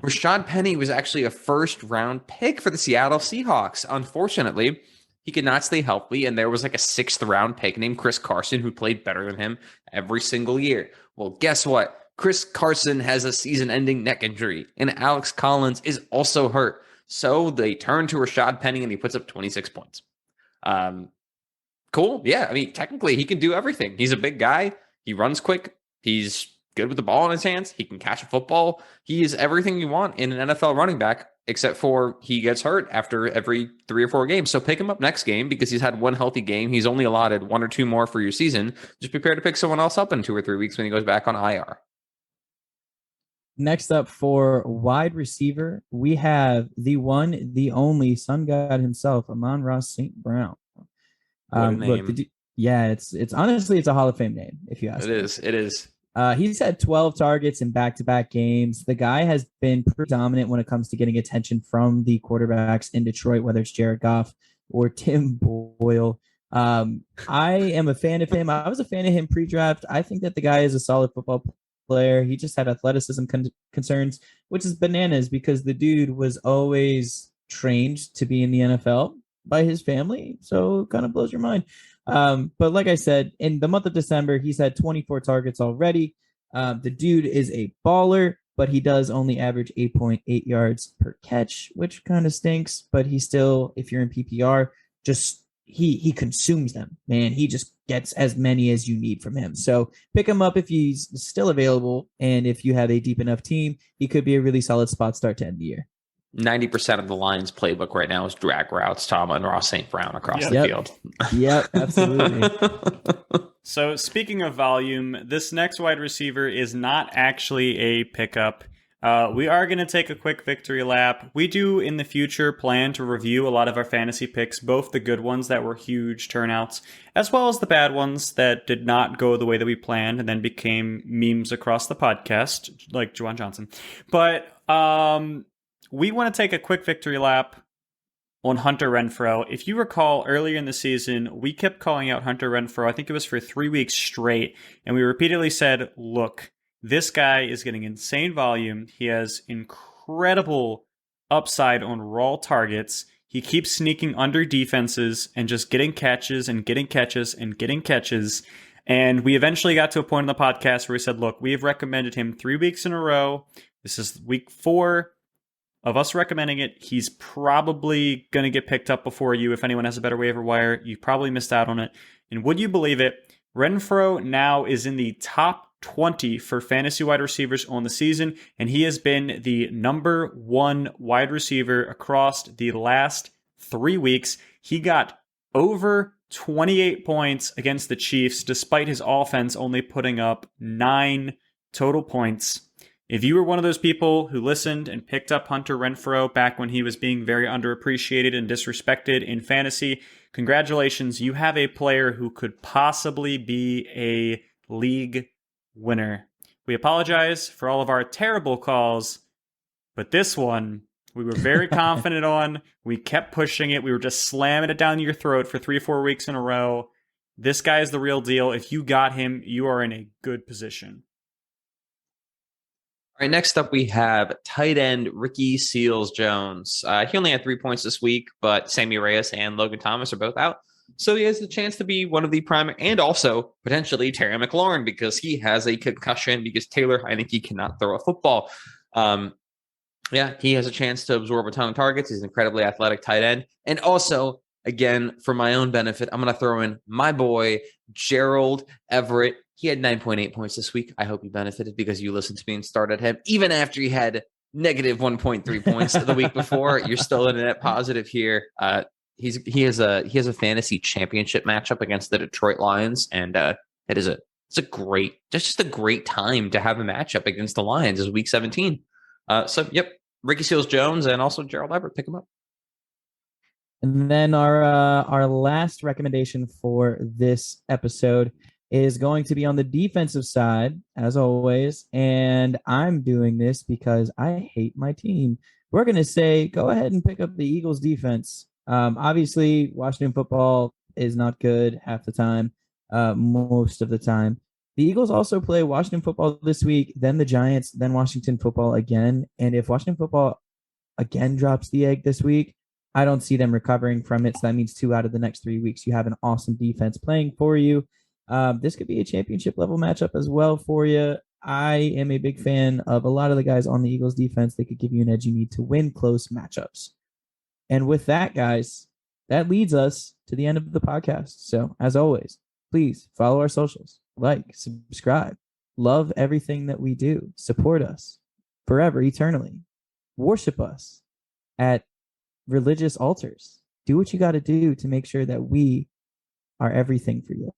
Rashad Penny was actually a first-round pick for the Seattle Seahawks. Unfortunately, he could not stay healthy, and there was like a 6th-round pick named Chris Carson who played better than him every single year. Well, guess what? Chris Carson has a season-ending neck injury, and Alex Collins is also hurt. So they turn to Rashad Penny, and he puts up 26 points. Cool. Yeah, I mean, technically, he can do everything. He's a big guy. He runs quick. He's good with the ball in his hands. He can catch a football. He is everything you want in an NFL running back, except for he gets hurt after every 3 or 4 games. So pick him up next game because he's had one healthy game. He's only allotted 1 or 2 more for your season. Just prepare to pick someone else up in 2 or 3 weeks when he goes back on IR. Next up for wide receiver, we have the one, the only Sun God himself, Amon-Ra St. Brown. What a name. Look, it's honestly, it's a Hall of Fame name, if you ask me. It is. He's had 12 targets in back-to-back games. The guy has been predominant when it comes to getting attention from the quarterbacks in Detroit, whether it's Jared Goff or Tim Boyle. I am a fan of him. I was a fan of him pre-draft. I think that the guy is a solid football player. He just had athleticism concerns, which is bananas because the dude was always trained to be in the NFL by his family. So it kind of blows your mind. But like I said, in the month of December, he's had 24 targets already. The dude is a baller, but he does only average 8.8 yards per catch, which kind of stinks. But he still, if you're in PPR, just he consumes them, man. He just gets as many as you need from him. So pick him up if he's still available. And if you have a deep enough team, he could be a really solid spot start to end the year. 90% of the Lions playbook right now is drag routes to Amon-Ra St. Brown across the field. Yep, absolutely. So speaking of volume, this next wide receiver is not actually a pickup. We are going to take a quick victory lap. We do in the future plan to review a lot of our fantasy picks, both the good ones that were huge turnouts, as well as the bad ones that did not go the way that we planned and then became memes across the podcast, like Juwan Johnson. But we want to take a quick victory lap on Hunter Renfrow. If you recall, earlier in the season, we kept calling out Hunter Renfrow. I think it was for 3 weeks straight, and we repeatedly said, look, this guy is getting insane volume. He has incredible upside on raw targets. He keeps sneaking under defenses and just getting catches and getting catches and getting catches. And we eventually got to a point in the podcast where we said, look, we have recommended him 3 weeks in a row. This is week 4 of us recommending it. He's probably going to get picked up before you. If anyone has a better waiver wire, you probably missed out on it. And would you believe it? Renfrow now is in the top 20 for fantasy wide receivers on the season, and he has been the number 1 wide receiver across the last 3 weeks. He got over 28 points against the Chiefs, despite his offense only putting up 9 total points. If you were one of those people who listened and picked up Hunter Renfrow back when he was being very underappreciated and disrespected in fantasy, congratulations. You have a player who could possibly be a league winner. We apologize for all of our terrible calls, But this one, we were very confident on. We kept pushing it. We were just slamming it down your throat for 3 or 4 weeks in a row. This guy is the real deal. If you got him, you are in a good position. All right, next up we have tight end Ricky Seals-Jones. He only had 3 points this week, but Sammy Reyes and Logan Thomas are both out. So he has the chance to be one of the primary, and also potentially Terry McLaurin because he has a concussion because Taylor Heineke cannot throw a football. He has a chance to absorb a ton of targets. He's an incredibly athletic tight end. And also, again, for my own benefit, I'm going to throw in my boy, Gerald Everett. He had 9.8 points this week. I hope you benefited because you listened to me and started him. Even after he had negative 1.3 points the week before, you're still in a net positive here. He has a fantasy championship matchup against the Detroit Lions, and it's a great time to have a matchup against the Lions is week 17. Ricky Seals-Jones and also Gerald Everett, pick him up. And then our last recommendation for this episode is going to be on the defensive side, as always. And I'm doing this because I hate my team. We're going to say, go ahead and pick up the Eagles defense. Obviously, Washington football is not good half the time, most of the time. The Eagles also play Washington football this week, then the Giants, then Washington football again. And if Washington football again drops the egg this week, I don't see them recovering from it. So that means 2 out of the next 3 weeks, you have an awesome defense playing for you. This could be a championship level matchup as well for you. I am a big fan of a lot of the guys on the Eagles defense. They could give you an edge you need to win close matchups. And with that, guys, that leads us to the end of the podcast. So as always, please follow our socials, like, subscribe, love everything that we do, support us forever, eternally, worship us at religious altars. Do what you got to do to make sure that we are everything for you.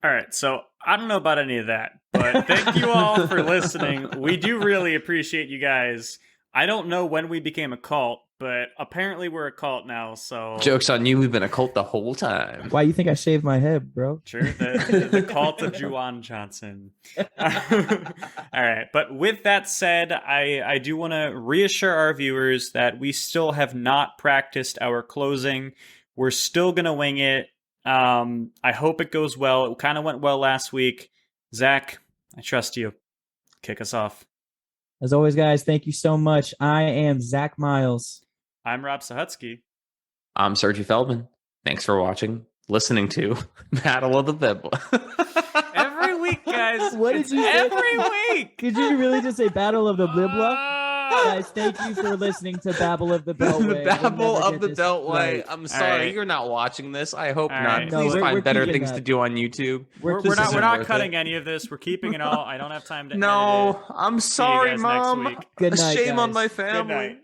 All right, so I don't know about any of that, but thank you all for listening. We do really appreciate you guys. I don't know when we became a cult, but apparently we're a cult now, so... Joke's on you, we've been a cult the whole time. Why, you think I shaved my head, bro? True, the cult of Juwan Johnson. All right, but with that said, I do want to reassure our viewers that we still have not practiced our closing. We're still going to wing it. I hope it goes well. It kind of went well last week. Zach, I trust you. Kick us off. As always, guys, thank you so much. I am Zach Miles. I'm Rob Sahutsky. I'm Sergi Feldman. Thanks for watching, listening to Battle of the Babble. Every week, guys. What did you say? Every week. Did you really just say Battle of the Blibla? Guys, thank you for listening to Babble of the Beltway. The Babble of the Beltway. Right. I'm sorry right. you're not watching this. I hope All not. right. Please No, we're find better keeping things that. to do on YouTube. We're This not isn't cutting worth it. any of this. We're keeping it all. I don't have time to edit No, it. I'm See you sorry, guys next Mom. week. Good night, Shame on guys. my Good family. night.